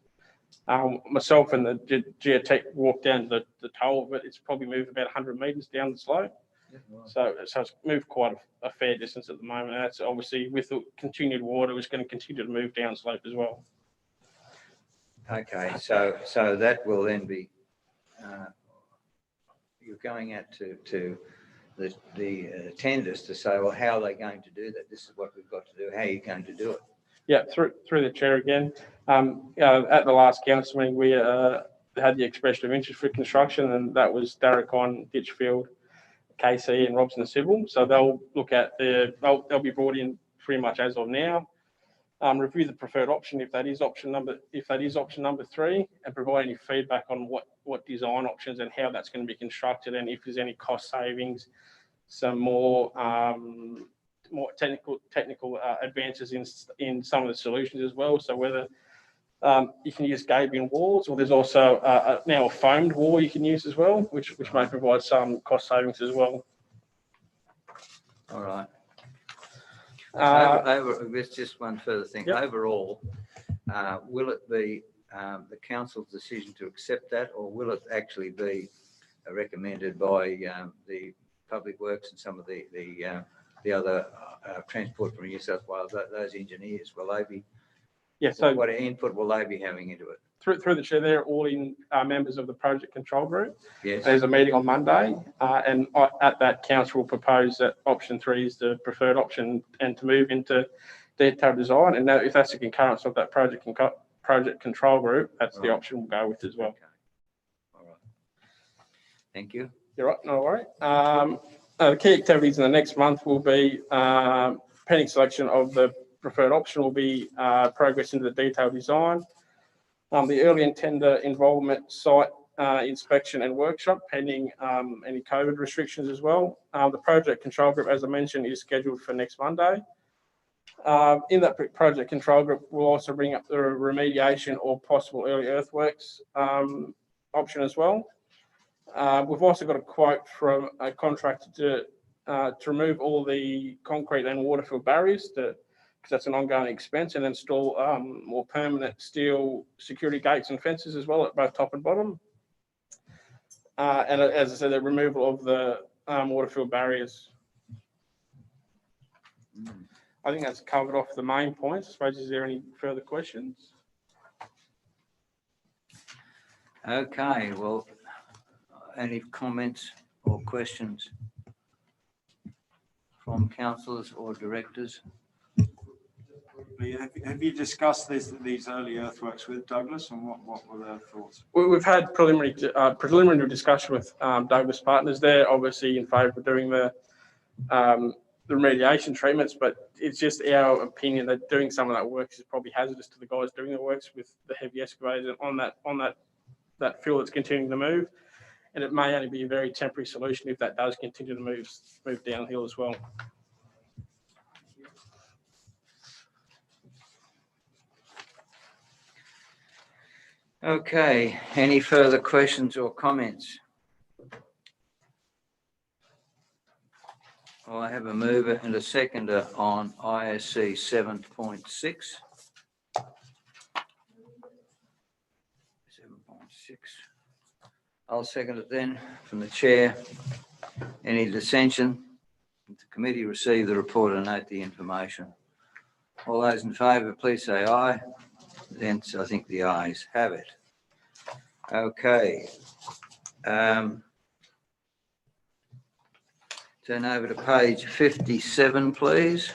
Myself and the geotech walked down to the toe of it. It's probably moved about 100 metres down the slope. So it's moved quite a fair distance at the moment. And that's obviously with the continued water, it's going to continue to move down slope as well. Okay, so that will then be, you're going out to the tenders to say, well, how are they going to do that? This is what we've got to do. How are you going to do it? Yeah, through the chair again. At the last council meeting, we had the expression of interest for construction, and that was Darracon, Ditchfield, KC, and Robson Civil. So they'll look at they'll be brought in pretty much as of now. Review the preferred option if that is option number 3, and provide any feedback on what design options and how that's going to be constructed, and if there's any cost savings, some more technical advances in some of the solutions as well. So whether you can use gabion walls, or there's also now a foamed wall you can use as well, which may provide some cost savings as well. All right. There's just one further thing. Yep. Overall, will it be the council's decision to accept that, or will it actually be recommended by the Public Works and some of the other transport from New South Wales, those engineers? Will they be? Yeah. So what input will they be having into it? Through the chair, they're all in members of the project control group. Yes. There's a meeting on Monday, and at that, council will propose that option 3 is the preferred option, and to move into detailed design. And now, if that's the concurrence of that project control group, that's the option we'll go with as well. Okay. All right. Thank you. You're right. No worry. The key activities in the next month will be pending selection of the preferred option will be progress into the detailed design. The early and tender involvement, site inspection and workshop, pending any COVID restrictions as well. The project control group, as I mentioned, is scheduled for next Monday. In that project control group, we'll also bring up the remediation or possible early earthworks option as well. We've also got a quote from a contractor to remove all the concrete and water-filled barriers because that's an ongoing expense, and install more permanent steel security gates and fences as well at both top and bottom. And as I said, the removal of the water-filled barriers. I think that's covered off the main points. I suppose, is there any further questions? Okay, well, any comments or questions from councillors or directors? Have you discussed these early earthworks with Douglas, and what were their thoughts? We've had preliminary discussion with Douglas Partners. They're obviously in favour of doing the remediation treatments, but it's just our opinion that doing some of that work is probably hazardous to the guys doing the works with the heavy excavators on that fill that's continuing to move, and it may only be a very temporary solution if that does continue to move downhill as well. Okay, any further questions or comments? Well, I have a mover and a seconder on ISC 7.6. 7.6. I'll second it then from the chair. Any dissension? The committee receive the report and note the information. All those in favour, please say aye. Thence, I think the ayes have it. Okay. Turn over to page 57, please.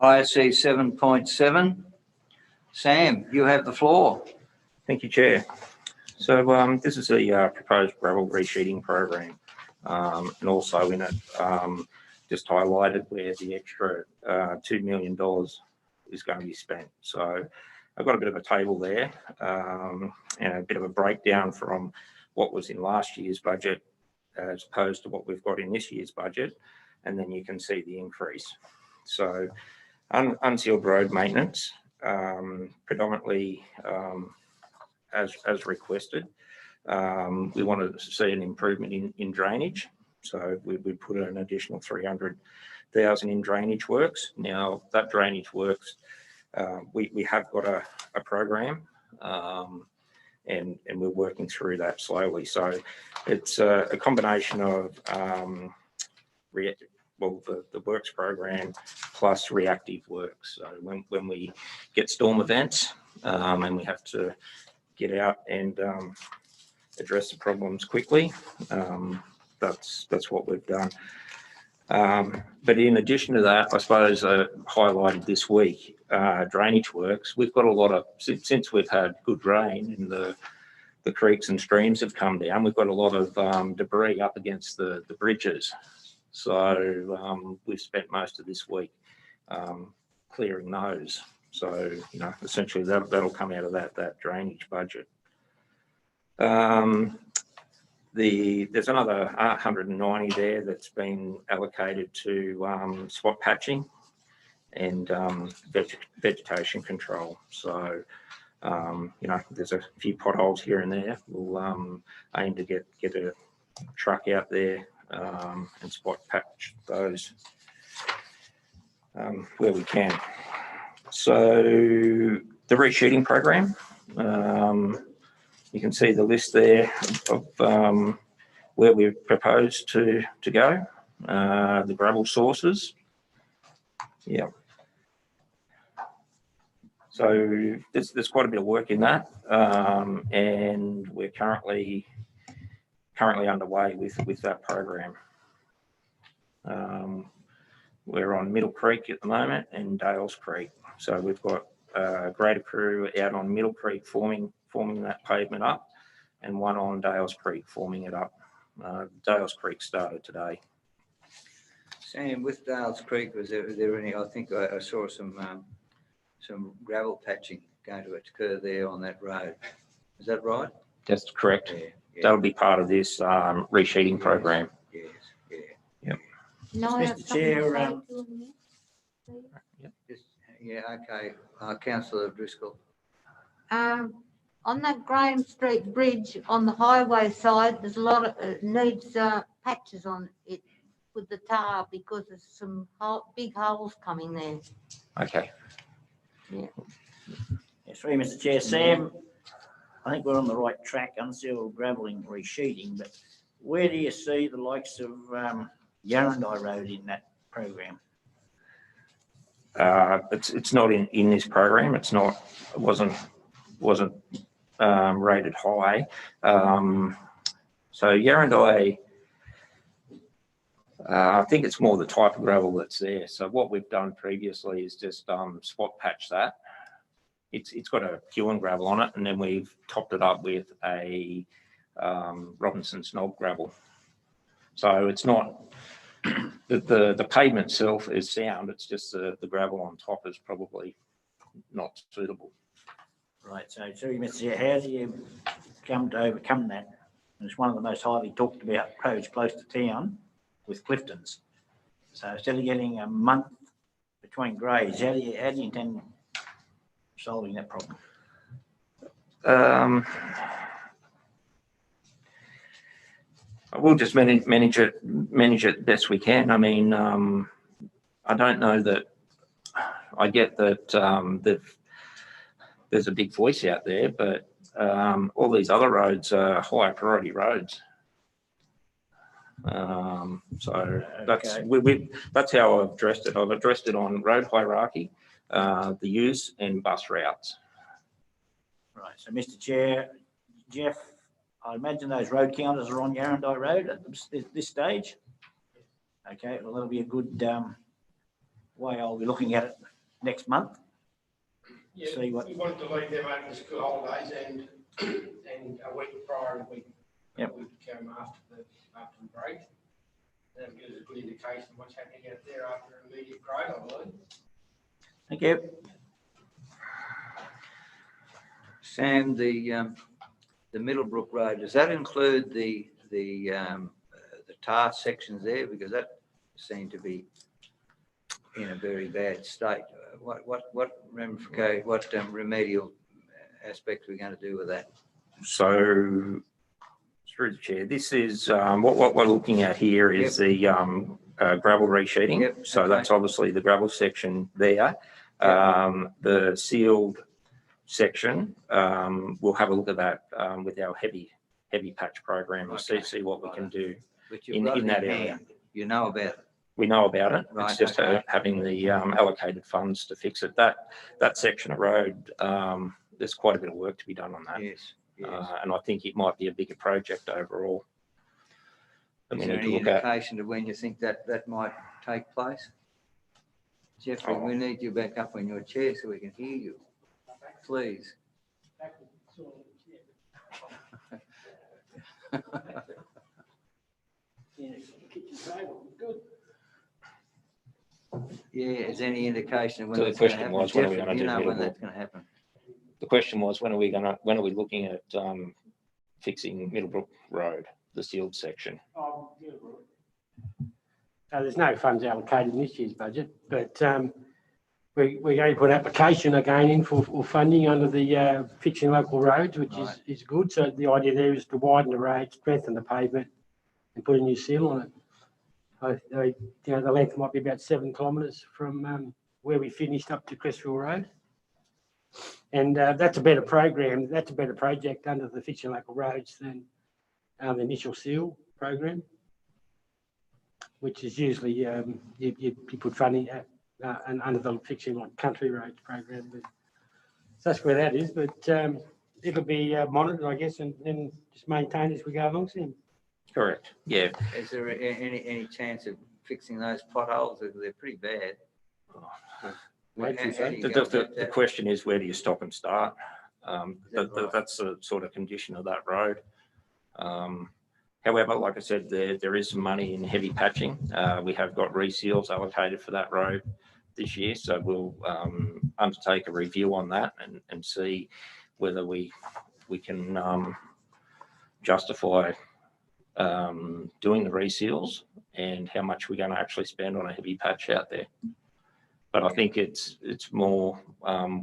ISC 7.7. Sam, you have the floor. Thank you, Chair. So this is a proposed gravel resheeting program, and also in it, just highlighted where the extra $2 million is going to be spent. So I've got a bit of a table there, and a bit of a breakdown from what was in last year's budget as opposed to what we've got in this year's budget, and then you can see the increase. So unsealed road maintenance, predominantly as requested. We want to see an improvement in drainage. So we put an additional 300,000 in drainage works. Now that drainage works, we have got a program And we're working through that slowly. So it's a combination of the works program plus reactive works. So when we get storm events and we have to get out and address the problems quickly, that's what we've done. But in addition to that, I suppose highlighted this week, drainage works. We've got a lot of, since we've had good rain and the creeks and streams have come down, we've got a lot of debris up against the bridges. So we've spent most of this week clearing those. So, you know, essentially that'll come out of that drainage budget. There's another 190 there that's been allocated to spot patching and vegetation control. So, you know, there's a few potholes here and there. We'll aim to get a truck out there and spot patch those where we can. So the resheeting program, you can see the list there of where we've proposed to go, the gravel sources. Yeah. So there's quite a bit of work in that, and we're currently underway with that program. We're on Middle Creek at the moment and Dales Creek. So we've got a greater crew out on Middle Creek forming that pavement up, and one on Dales Creek forming it up. Dales Creek started today. Sam, with Dales Creek, was there any? I think I saw some gravel patching going to occur there on that road. Is that right? That's correct. Yeah. That'll be part of this resheeting program. Yes. Yeah. Yep. No, I have Mr. something to Chair, say to him, please. Yeah. Okay. Councillor Driscoll. On that Graham Street Bridge on the highway side, there's a lot of needs patches on it with the tar because there's some big holes coming there. Okay. Yeah. Yes, sorry, Mr. Chair. Sam, I think we're on the right track, unsealed gravelling, resheeting, but where do you see the likes of Yarrandai Road in that program? It's not in this program. It wasn't rated high. So Yarrandai, I think it's more the type of gravel that's there. So what we've done previously is just spot patch that. It's got a Kewen gravel on it, and then we've topped it up with a Robinson's knob gravel. So it's not the pavement itself is sound. It's just the gravel on top is probably not suitable. Right. So, sorry, Mr. Chair, how do you come to overcome that? And it's one of the most highly talked about roads close to town with Clifton's. So instead of getting a month between grades, how do you intend solving that problem? We'll just manage it best we can. I mean, I don't know that. I get that there's a big voice out there, but all these other roads are higher priority roads. So that's that's how I've addressed it. I've addressed it on road hierarchy, the use and bus routes. Right. So, Mr. Chair, Jeff, I imagine those road counters are on Yarrandai Road at this stage. Okay. Well, that'll be a good way. I'll be looking at it next month. Yeah, see what we wanted to leave them open for school holidays and a week prior and a week after the break. That'll give us a good indication of what's happening out there after immediate grade, I believe. Thank you. Sam, the Middlebrook Road, does that include the tar sections there? Because that seemed to be in a very bad state. What remedial aspects are we going to do with that? So, through the chair, this is what we're looking at here is the gravel resheeting. Yep. So that's obviously the gravel section there. The sealed section, we'll have a look at that with our heavy patch program and see what we can do But you've in got it that in area. hand. You know about it. We know about it. Right, It's just okay. having the allocated funds to fix it. That section of road, there's quite a bit of work to be done on that. Yes, yes. And I think it might be a bigger project overall. And Is we there need to any look at. indication to when you think that might take place? Jeffrey, we need you back up on your chair so we can hear you. Please. Yeah, is there any indication of when So the that's going to question happen? was, when are we Jeffrey, gonna do you do know when Middlebrook? that's going to happen? The question was, when are we looking at fixing Middlebrook Road, the sealed section? There's no funds allocated in this year's budget, but we're going to put an application again in for funding under the fixing local roads, which Right. is good. So the idea there is to widen the road, strengthen the pavement, and put a new seal on it. The length might be about 7 kilometres from where we finished up to Crestville Road. And that's a better program. That's a better project under the fixing local roads than the initial seal program, which is usually you put funding and under the fixing like country roads program. But so that's where that is. But it'll be monitored, I guess, and then just maintained as we go along. Soon. Correct. Yeah. Is there any chance of fixing those potholes? They're pretty bad. The question is, where do you stop and start? Right? That's the sort of condition of that road. However, like I said, there is some money in heavy patching. We have got reseals allocated for that road this year, so we'll undertake a review on that and see whether we can justify doing the reseals and how much we're going to actually spend on a heavy patch out there. But I think it's more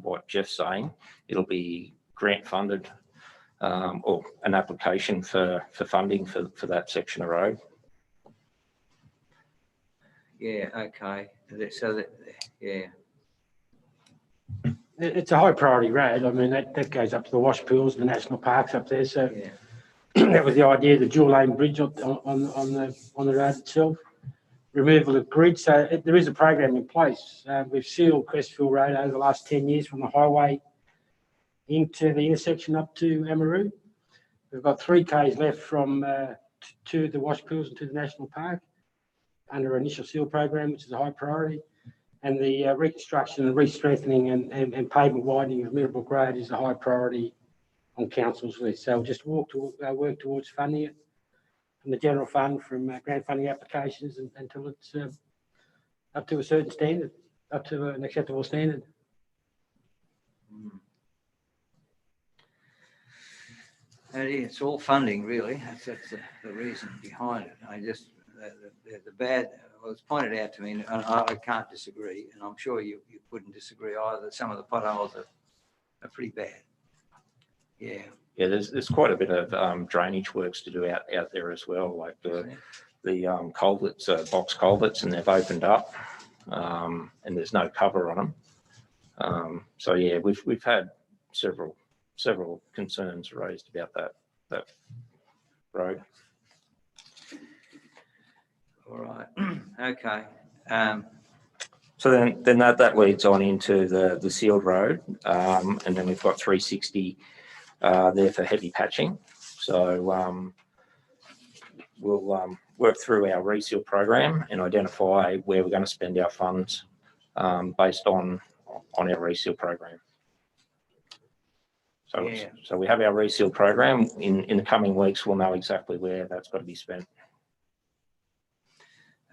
what Jeff's saying. It'll be grant funded or an application for funding for that section of road. Yeah, okay. Yeah. It's a high priority road. I mean, that goes up to the wash pools, the national parks up there. So Yeah. that was the idea, the dual lane bridge on the road itself. Removal of grid. So there is a program in place. We've sealed Crestville Road over the last 10 years from the highway into the intersection up to Amaroo. We've got 3 k's left from to the wash pools and to the national park under our initial seal program, which is a high priority. And the reconstruction and re-strengthening and pavement widening of Middlebrook Road is a high priority on council's list. So we'll just work towards funding it from the general fund, from grant funding applications until it's up to a certain standard, up to an acceptable standard. It's all funding, really. That's the reason behind it. The bad, well, it's pointed out to me, and I can't disagree, and I'm sure you wouldn't disagree either, that some of the potholes are pretty bad. Yeah. Yeah, there's quite a bit of drainage works to do out there as well, like the culverts, box culverts, and they've opened up, and there's no cover on them. So yeah, we've had several concerns raised about that road. All right. Okay. So then that leads on into the sealed road, and then we've got 360 there for heavy patching. So we'll work through our reseal program and identify where we're going to spend our funds based on our reseal program. So, Yeah. So we have our reseal program. In the coming weeks, we'll know exactly where that's got to be spent.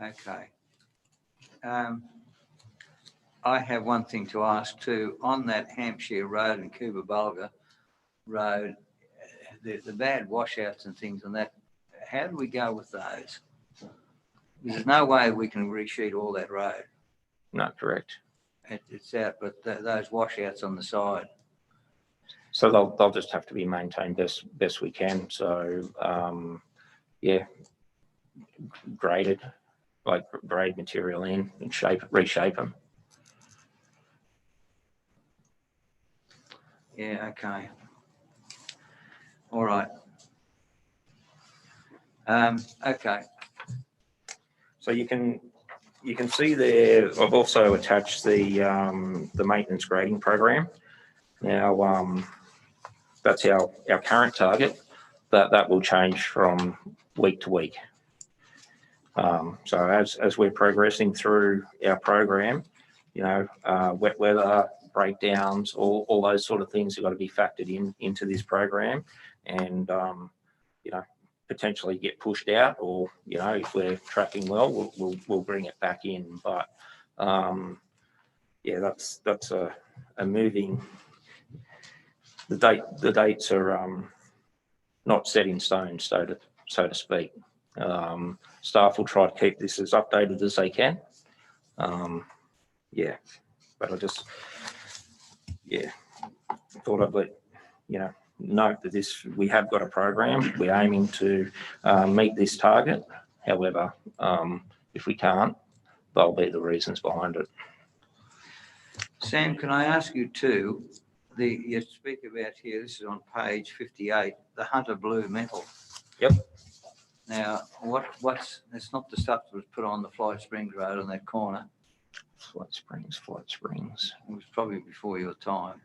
Okay. I have one thing to ask too. On that Hampshire Road and Coober Road, the bad washouts and things on that, how do we go with those? There's no way we can resheet all that road. No, correct. It's out, but those washouts on the side. So they'll just have to be maintained best we can. So yeah, graded, like grade material in and reshape them. Yeah, okay. All right. Okay, So you can see there, I've also attached the maintenance grading program. Now, that's our current target. That will change from week to week. So as we're progressing through our program, you know, wet weather, breakdowns, all those sort of things have got to be factored into this program, and you know, potentially get pushed out, or you know, if we're tracking well, we'll bring it back in. But yeah, that's a moving. The dates are not set in stone, so to speak. Staff will try to keep this as updated as they can. Yeah, but I just thought I'd let you know note that we have got a program. We're aiming to meet this target. However, if we can't, there'll be the reasons behind it. Sam, can I ask you too, you speak about here, this is on page 58, the Hunter Blue metal. Yep. Now, it's not the stuff that was put on the Flight Springs Road on that corner. Flight Springs. It was probably before your time.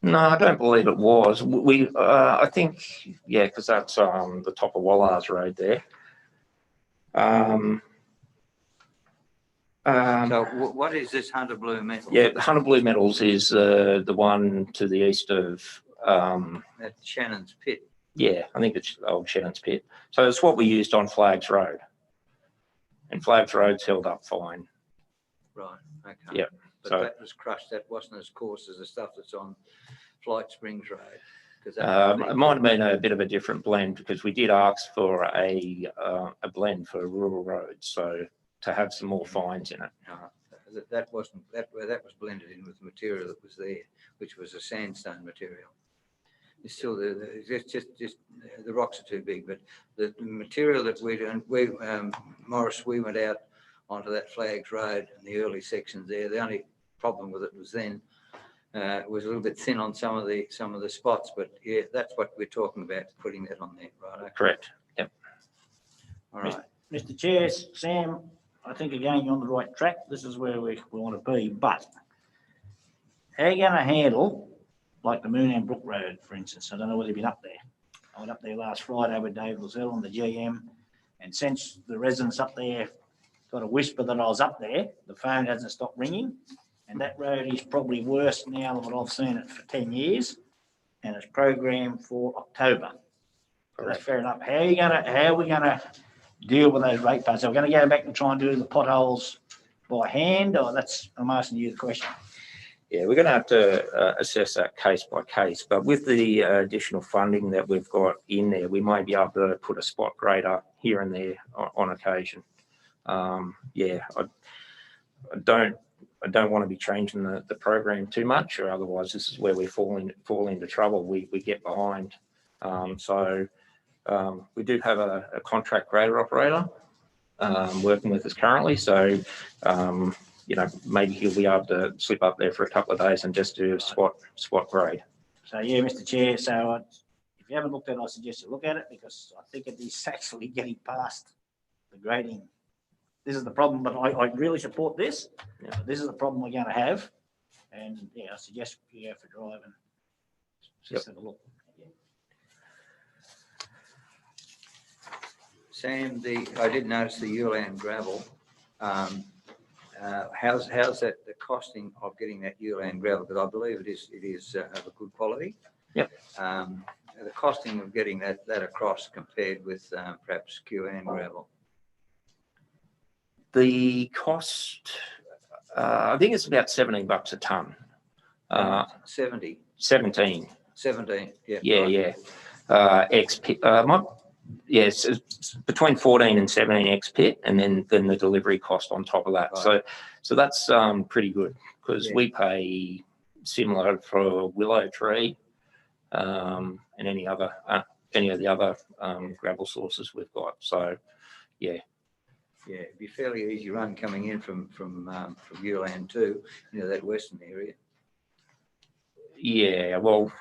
No, I don't believe it was. I think, yeah, because that's the top of Wallars Road there. So what is this Hunter Blue metal? Yeah, Hunter Blue Metals is the one to the east of At Shannon's Pit. Yeah, I think it's old Shannon's Pit. So it's what we used on Flags Road, and Flags Road's held up fine. Right. Okay. Yep. But So that was crushed. That wasn't as coarse as the stuff that's on Flight Springs Road. it might have been a bit of a different blend, because we did ask for a blend for rural roads, so to have some more fines in it. That was blended in with the material that was there, which was a sandstone material. It's still just the rocks are too big, but the material that Morris, we went out onto that Flags Road in the early sections there. The only problem with it was then it was a little bit thin on some of the spots, but yeah, that's what we're talking about, putting that on there, right? Okay. Correct. Yep. All right. Mr. Chair, Sam, I think again you're on the right track. This is where we want to be, but how are you going to handle like the Moonam Brook Road, for instance? I don't know whether you've been up there. I went up there last Friday with Dave Lozelle on the GM, and since the residents up there got a whisper that I was up there, the phone hasn't stopped ringing, and that road is probably worse now than what I've seen it for 10 years, and it's programmed for October. So that's fair enough. How are we gonna deal with those ratepayers? Are we going to go back and try and do the potholes by hand, or I'm asking you the question. Yeah, we're going to have to assess that case by case, but with the additional funding that we've got in there, we might be able to put a spot grader here and there on occasion. Yeah, I don't want to be changing the program too much, or otherwise this is where we fall into trouble. We get behind. We do have a contract grader operator working with us currently, so you know, maybe he'll be able to slip up there for a couple of days and just do a spot grade. So yeah, Mr. Chair, so if you haven't looked at it, I suggest you look at it, because I think it is actually getting past the grading. This is the problem, but I really support this. Yeah. This is the problem we're going to have, and yeah, I suggest you go for a drive and just have a look. Sam, I did notice the Uland gravel. How's that, the costing of getting that Uland gravel? Because I believe it is of a good quality. Yep. The costing of getting that across compared with perhaps QN gravel. The cost, I think it's about $17 a ton. 70. 17. 17. Yeah. Yeah, right. Yeah. Yes, it's between 14 and 17 X pit, and then the delivery cost on top of that. Right. So that's pretty good, because we pay similar for Willow Tree and any of the other gravel sources we've got. So yeah. Yeah, it'd be a fairly easy run coming in from Uland too, you know, that western area. Yeah, well,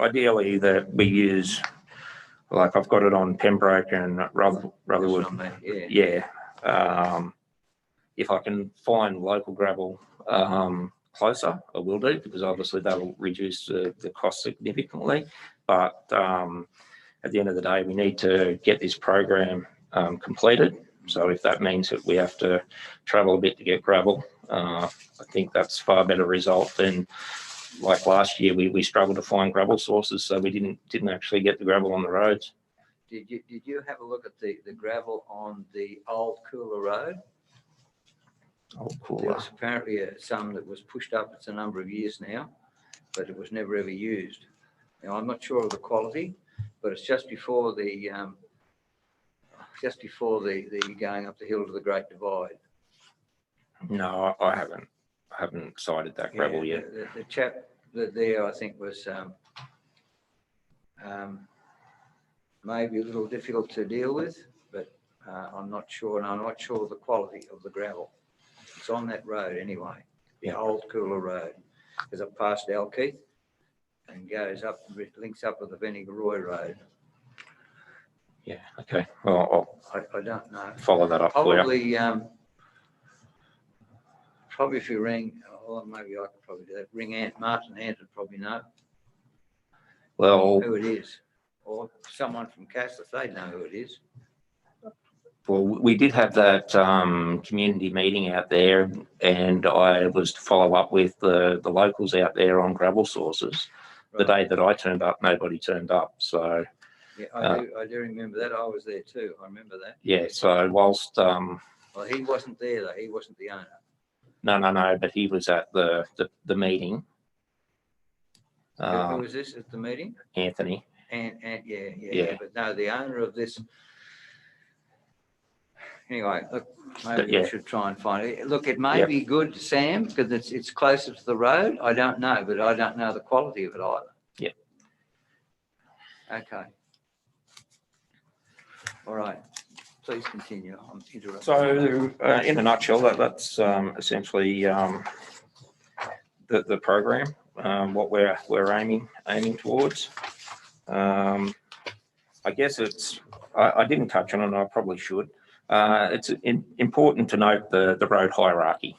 ideally that we use, like I've got it on Pembroke and Rutherwood. That's what I mean, yeah. Yeah. If I can find local gravel closer, I will do, because obviously that will reduce the cost significantly. But at the end of the day, we need to get this program completed. So if that means that we have to travel a bit to get gravel, I think that's far better result than, like last year, we struggled to find gravel sources, so we didn't actually get the gravel on the roads. Did you have a look at the gravel on the old Cooler Road? Oh, There cool. was apparently some that was pushed up. It's a number of years now, but it was never ever used. Now, I'm not sure of the quality, but it's just before the going up the hill to the Great Divide. No, I haven't sighted that gravel Yeah, yet. the chap there, I think, was maybe a little difficult to deal with, but I'm not sure, and I'm not sure of the quality of the gravel. It's on that road anyway, the old Cooler Road, because I've passed Alkeith and goes up, links up with the Venegaroy Road. Yeah, okay. Well, I don't know. I'll follow that up for you. Probably if you ring, or maybe I could probably do that. Ring Martin Ant would probably know Well, who it is, or someone from Cass, if they know who it is. well, we did have that community meeting out there, and I was to follow up with the locals out there on gravel sources. The day that I turned up, nobody turned up. So Yeah, I do remember that. I was there too. I remember that. yeah, so whilst well, he wasn't there though. He wasn't the owner. no, but he was at the meeting. Who was this at the meeting? Anthony. And yeah. But no, the owner of this. Anyway, look, maybe we should try and find it. Look, it may be good, Sam, because it's closer to the road. I don't know, but I don't know the quality of it either. Yeah. Okay. All right. Please continue. I'm interrupting. So, in a nutshell, that's essentially the program, what we're aiming towards. I guess I didn't touch on it, and I probably should. It's important to note the road hierarchy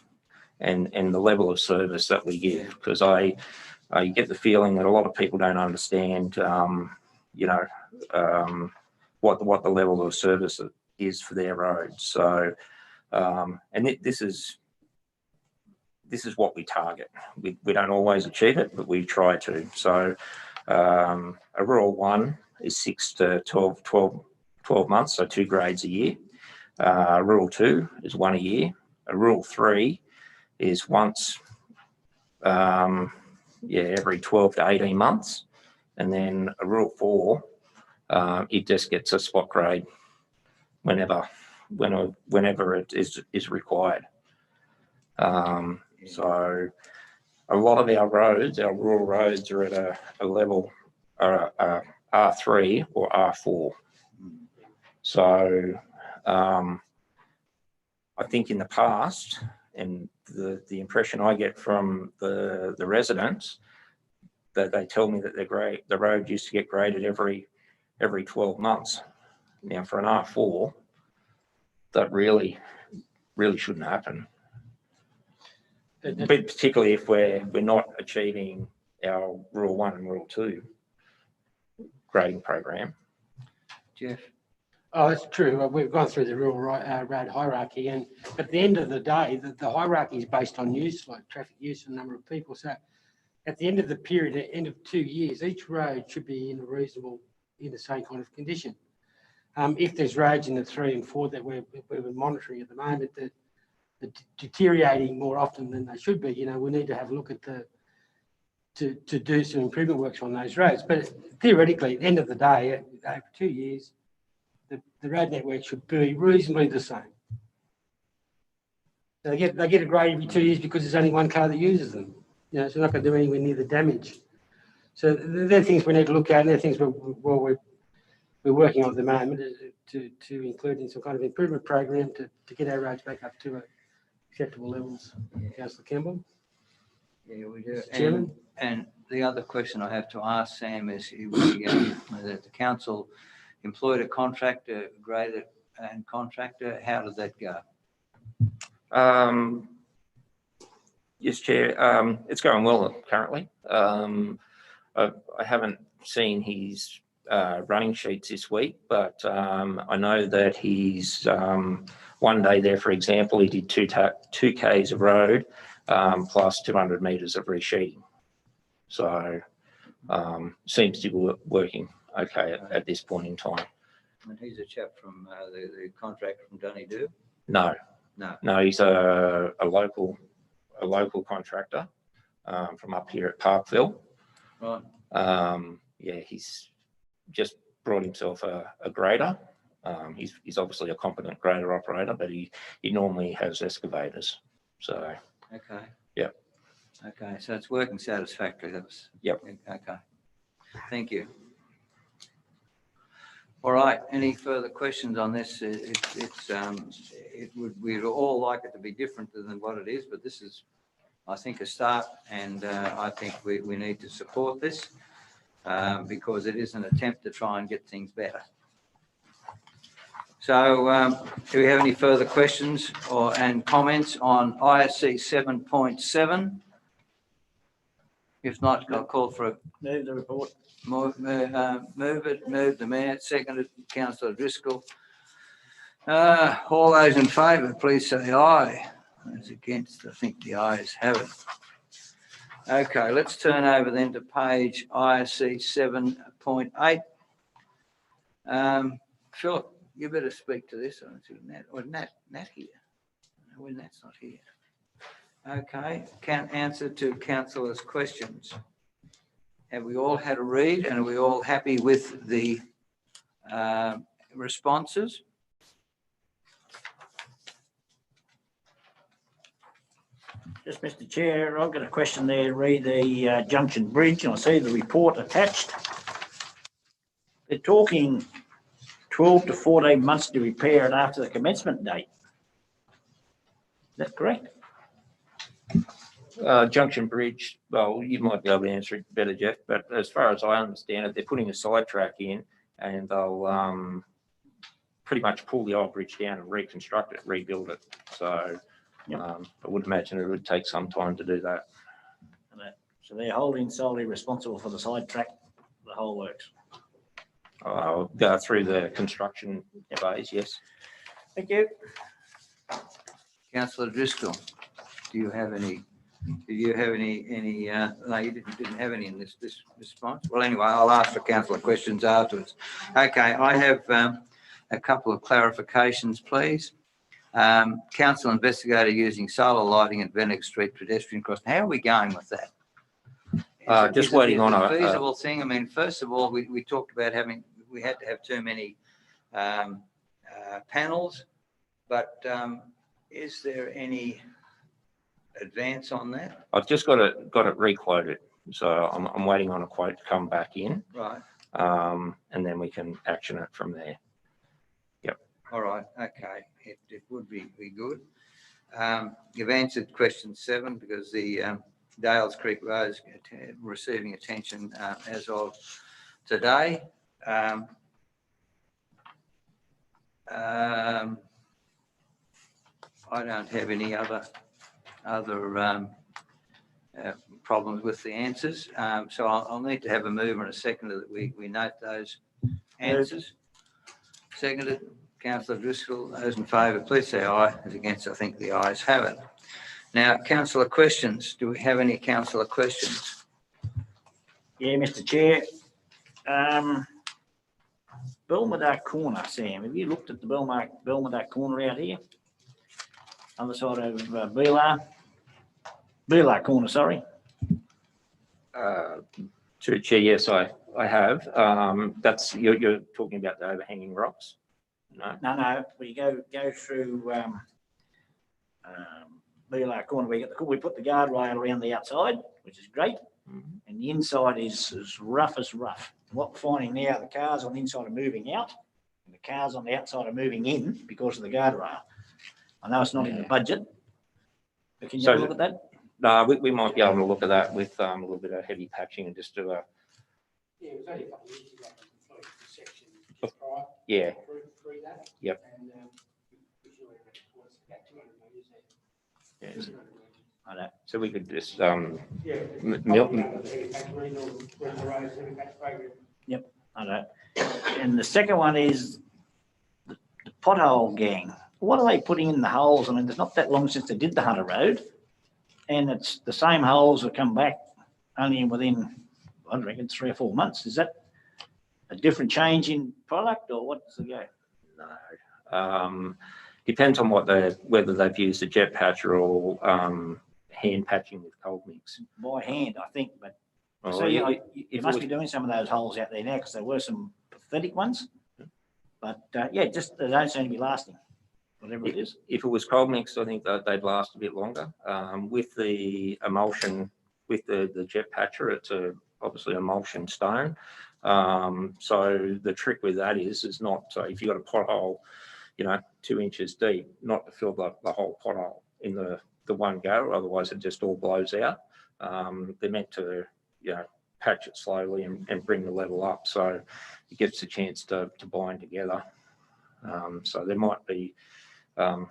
and the level of service that we give, because I get the feeling that a lot of people don't understand, what the level of service is for their roads. So, and this is what we target. We don't always achieve it, but we try to. So, a rural 1 is 6 to 12 months, so 2 grades a year. Rural 2 is 1 a year. A rural 3 is once, every 12 to 18 months. And then a rural 4, it just gets a spot grade whenever it is required. So a lot of our roads, our rural roads, are at a level R3 or R4. So I think in the past, and the impression I get from the residents, that they tell me that the road used to get graded every 12 months. Now for an R4, that really shouldn't happen. But particularly if we're not achieving our rural 1 and rural 2 grading program. Jeff. Oh, that's true. We've gone through the rural road hierarchy, and at the end of the day, the hierarchy is based on use, like traffic use and number of people. So at the end of the period, at the end of 2 years, each road should be in the same kind of condition. If there's roads in the 3 and 4 that we're monitoring at the moment that are deteriorating more often than they should be, we need to have a look at to do some improvement works on those roads. But theoretically, at the end of the day, over 2 years, the road network should be reasonably the same. They get a grade every 2 years because there's only one car that uses them. So they're not going to do anywhere near the damage. So they're things we need to look at, and they're things we're working on at the moment to include in some kind of improvement program to get our roads back up to acceptable levels. Councillor Campbell? Yeah, we do. Chairman? And the other question I have to ask, Sam, is that the council employed a contractor, grader and contractor. How did that go? Yes, Chair. It's going well currently. I haven't seen his running sheets this week, but I know that he's one day there, for example, he did 2 Ks of road plus 200 metres of resheeting. So seems to be working okay at this point in time. And he's a chap from the contractor from Dunedoo? No, he's a local contractor from up here at Parkville. Right. Yeah, he's just brought himself a grader. He's obviously a competent grader operator, but he normally has excavators. So okay. Yep. Okay, so it's working satisfactorily. That was Yep. Okay. Thank you. All right. Any further questions on this? We'd all like it to be different than what it is, but this is, I think, a start, and I think we need to support this because it is an attempt to try and get things better. So do we have any further questions and comments on ISC 7.7? If not, I'll call for a Move the report. move the mayor, seconded councillor Driscoll. All those in favour, please say aye. Those against, I think the ayes have it. Okay, let's turn over then to page ISC 7.8. Philip, you better speak to this. Nat here. No, Nat's not here. Okay, answer to councillors' questions. Have we all had a read and are we all happy with the responses? Just, Mr. Chair, I've got a question there. Read the Junction Bridge, and I see the report attached. They're talking 12 to 14 months to repair it after the commencement date. Is that correct? Junction Bridge, well, you might be able to answer it better, Jeff, but as far as I understand it, they're putting a sidetrack in and they'll pretty much pull the old bridge down and reconstruct it, rebuild it. So I would imagine it would take some time to do that. So they're holding solely responsible for the sidetrack, the whole works. I'll go through the construction phase, yes. Thank you. Councillor Driscoll, do you have any? Did you have any? No, you didn't have any in this response. Well, anyway, I'll ask the councillor questions afterwards. Okay, I have a couple of clarifications, please. Council investigator using solar lighting at Vennick Street pedestrian crossing. How are we going with that? Just waiting on a feasible thing. I mean, first of all, we talked about we had to have too many panels, but is there any advance on that? I've just got it requoted, so I'm waiting on a quote to come back in. Right. And then we can action it from there. Yep. All right. Okay. It would be good. You've answered question 7 because the Dales Creek Road is receiving attention as of today. I don't have any other problems with the answers. So I'll need to have a mover and a seconder that we note those answers. Seconded, councillor Driscoll. Those in favour, please say aye. As against, I think the ayes have it. Now, councillor questions. Do we have any councillor questions? Yeah, Mr. Chair. Belmedar Corner, Sam. Have you looked at the Belmedar Corner out here? Other side of Beelar Corner, sorry. To Chair, yes, I have. That's you're talking about the overhanging rocks. No. We go through Beelar Corner. We put the guardrail around the outside, which is great, and the inside is as rough as rough. What we're finding now, the cars on the inside are moving out, and the cars on the outside are moving in because of the guardrail. I know it's not in the budget, but can you have a look at that? No, we might be able to look at that with a little bit of heavy patching and just do a, Yeah, it was only a couple of years ago, we completed the section just prior. yeah, Through that. Yep. And, we should have about 200 metres there. yeah. 200 metres. I know. So we could just, Yeah. Milton, I know. And the second one is the pothole gang. What are they putting in the holes? I mean, it's not that long since they did the Hunter Road. And it's the same holes that come back only within, I reckon, 3 or 4 months. Is that a different change in product or what's the go? no. Depends on whether they've used a jet patcher or hand patching with cold mix. By hand, I think, but Well, so you if must it be doing some of those holes out there now because there were some pathetic ones. But yeah, just they don't seem to be lasting, whatever it is. If it was cold mix, I think that they'd last a bit longer. With the emulsion, with the jet patcher, it's obviously emulsion stone. So the trick with that is not, so if you've got a pothole, 2 inches deep, not to fill the whole pothole in the one go, otherwise it just all blows out. They're meant to, patch it slowly and bring the level up so it gets a chance to bind together. So there might be, I'll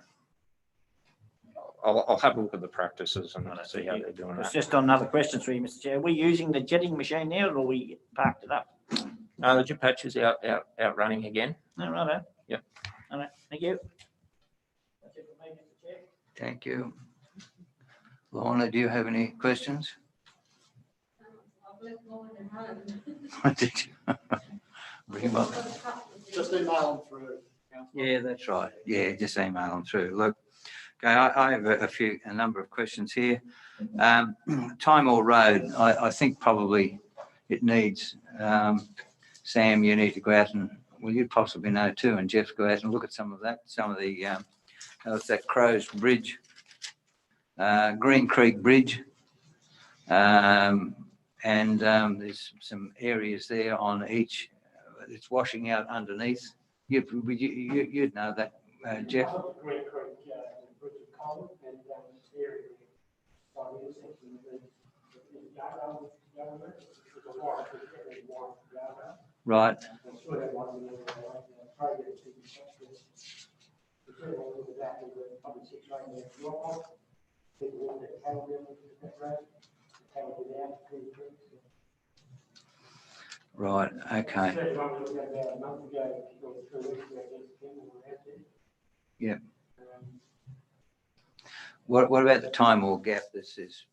have a look at the practices and see how they're doing It's that. just on another question for you, Mr. Chair. Are we using the jetting machine now or we parked it up? The jet patch is out running again. No, right. Yep. All right, thank you. That's it for me, Mr. Chair. Thank you. Lorna, do you have any questions? I've left mine at home. Did you? Bring them up. Just email them through. Councillor. Yeah, that's right. Yeah, just email them through. Look, okay, I have a number of questions here. Timor Road, I think probably it needs, Sam, you need to go out and, well, you possibly know too, and Jeff, go out and look at some of the, it's that Crow's Bridge, Green Creek Bridge. There's some areas there on each, it's washing out underneath. You'd know that, Jeff. Green Creek, Bridge of Common and area by the intersection of the guardrail, which was a wide, guardrail. Right. I'm sure that one of the program to be successful. The third one was that we were probably 6 or 8 minutes drop off. People walked that cattle down that road. The cattle get out to the creek. Right, okay. The third one we looked at about a month ago, or 3 weeks ago, people were out there. Yeah. What about the Timor Gap? This is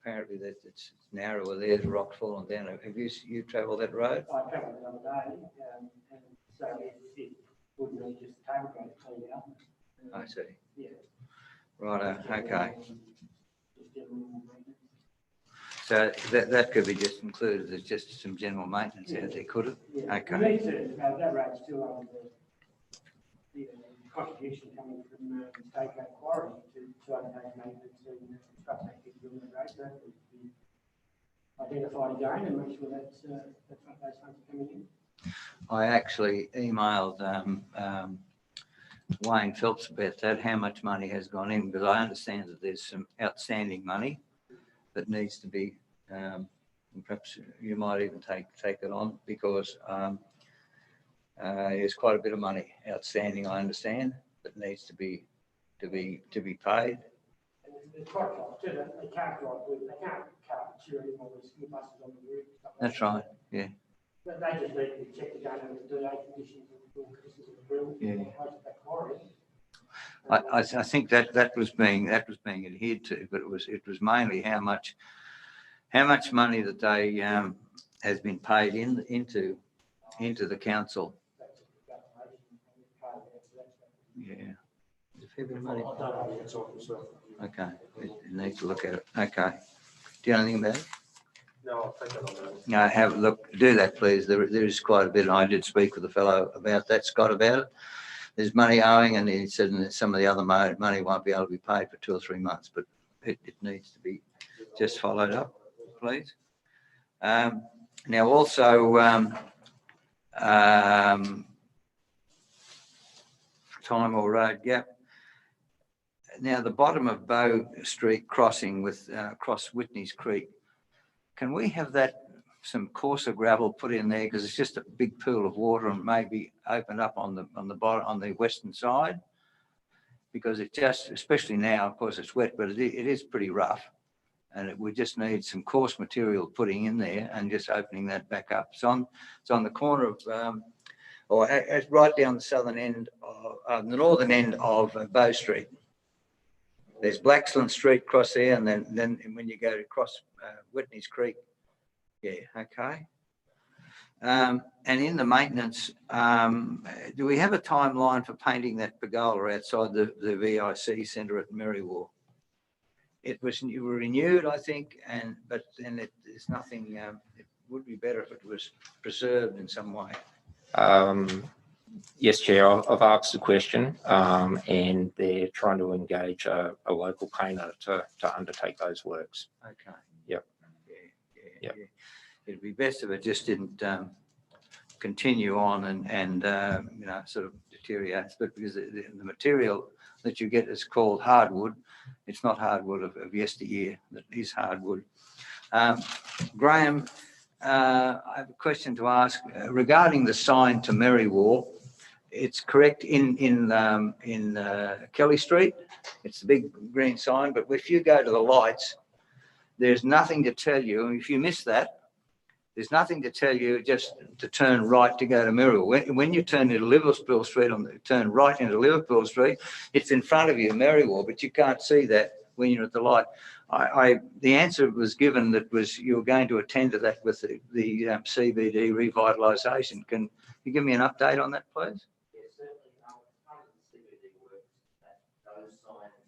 apparently that it's narrower. There's rock falling down. Have you travelled that road? I travelled the other day, and so it would be just table going to clean out. I see. Yeah. Right, okay. Just general maintenance. So that could be just included as just some general maintenance out there, could it? Yeah. Okay. We need to, that road's still on the contribution coming from State Quarry to undertake maintenance and construction activity on the road. So that would be identified again and make sure that those funds are coming in. I actually emailed Wayne Phelps about that, how much money has gone in, because I understand that there's some outstanding money that needs to be, perhaps you might even take it on, because there's quite a bit of money outstanding, I understand, that needs to be paid. And there's quite a lot too, they can't drive with, they can't car mature anymore with school buses on the route. That's right, yeah. But they just need to be checked again under the DA conditions and conditions of the drill. Yeah. That quarry. I think that was being adhered to, but it was mainly how much money that they has been paid into the council. Yeah. There's a fair bit of money. I don't know the answer myself. Okay, we need to look at it. Okay. Do you know anything about it? No, I'll take it on that. No, have a look. Do that, please. There is quite a bit. And I did speak with a fellow about that, Scott, about it. There's money owing, and he said that some of the other money won't be able to be paid for 2 or 3 months, but it needs to be just followed up, please. Now, also, Timor Road Gap. now the bottom of Bow Street crossing with, across Whitney's Creek, can we have that, some coarser gravel put in there? Because it's just a big pool of water and maybe opened up on the bottom, on the western side. Because it just, especially now, of course it's wet, but it is pretty rough. And we just need some coarse material putting in there and just opening that back up. It's on the corner of, right down the southern end, the northern end of Bow Street. There's Blaxland Street across there, and then when you go across Whitney's Creek, yeah, okay. And in the maintenance, do we have a timeline for painting that pergola outside the VIC centre at Merriwar? It was renewed, I think, but then there's nothing. It would be better if it was preserved in some way. Yes, Chair, I've asked the question, and they're trying to engage a local painter to undertake those works. Okay. Yep. Yeah. It'd be best if it just didn't continue on and sort of deteriorates, but because the material that you get is called hardwood. It's not hardwood of yesteryear, that is hardwood. Graham, I have a question to ask regarding the sign to Merriwar. It's correct in Kelly Street. It's the big green sign, but if you go to the lights, there's nothing to tell you. If you miss that, there's nothing to tell you just to turn right to go to Merriwar. When you turn into Liverpool Street, turn right into Liverpool Street, it's in front of you, Merriwar, but you can't see that when you're at the light. The answer was given that was you were going to attend to that with the CBD revitalisation. Can you give me an update on that, please? Yes, certainly. Part of the CBD works, those signs,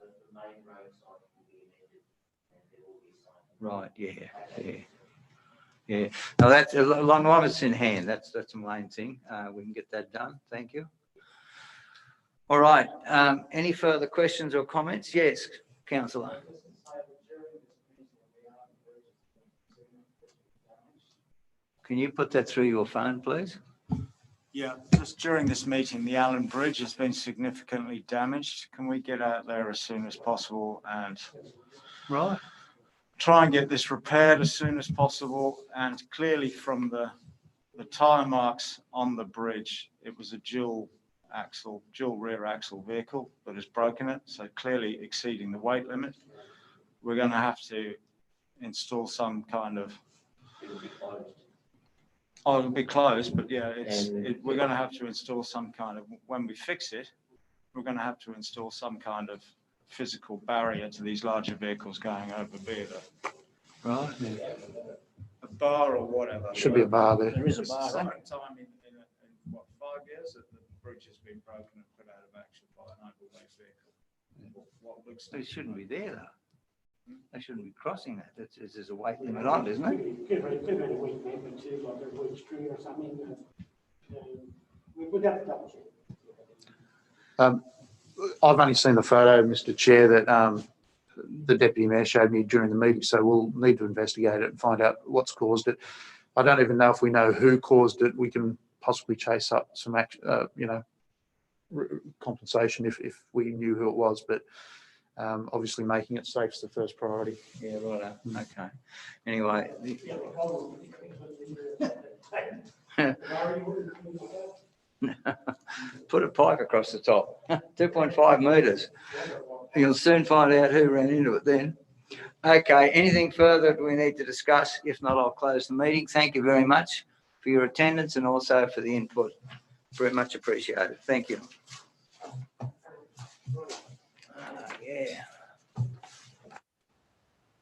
the main road signs will be amended and there will be signs. Right, yeah. Yeah, now that's as long as it's in hand. That's the main thing. We can get that done. Thank you. All right. Any further questions or comments? Yes, Councillor. Can you put that through your phone, please? Yeah, just during this meeting, the Allen Bridge has been significantly damaged. Can we get out there as soon as possible and try and get this repaired as soon as possible? And clearly from the tyre marks on the bridge, it was a dual rear axle vehicle that has broken it. So clearly exceeding the weight limit. We're going to have to install some kind of, it'll be closed, but yeah, we're going to have to install some kind of, when we fix it, we're going to have to install some kind of physical barrier to these larger vehicles going over, be it a bar or whatever. Should be a bar there. There is a bar. It's the second time in what, 5 years that the bridge has been broken and put out of action by an overweight vehicle. What looks They shouldn't be there, though. They shouldn't be crossing that. There's a weight limit on it, isn't it? Could have a weight limit too, like a weight tree or something. We would have to double check. I've only seen the photo, Mr. Chair, that the Deputy Mayor showed me during the meeting, so we'll need to investigate it and find out what's caused it. I don't even know if we know who caused it. We can possibly chase up some compensation if we knew who it was, but obviously making it safe is the first priority. Yeah, right. Okay. Anyway. Put a pipe across the top, 2.5 metres. You'll soon find out who ran into it then. Okay, anything further that we need to discuss? If not, I'll close the meeting. Thank you very much for your attendance and also for the input. Very much appreciated. Thank you. Yeah.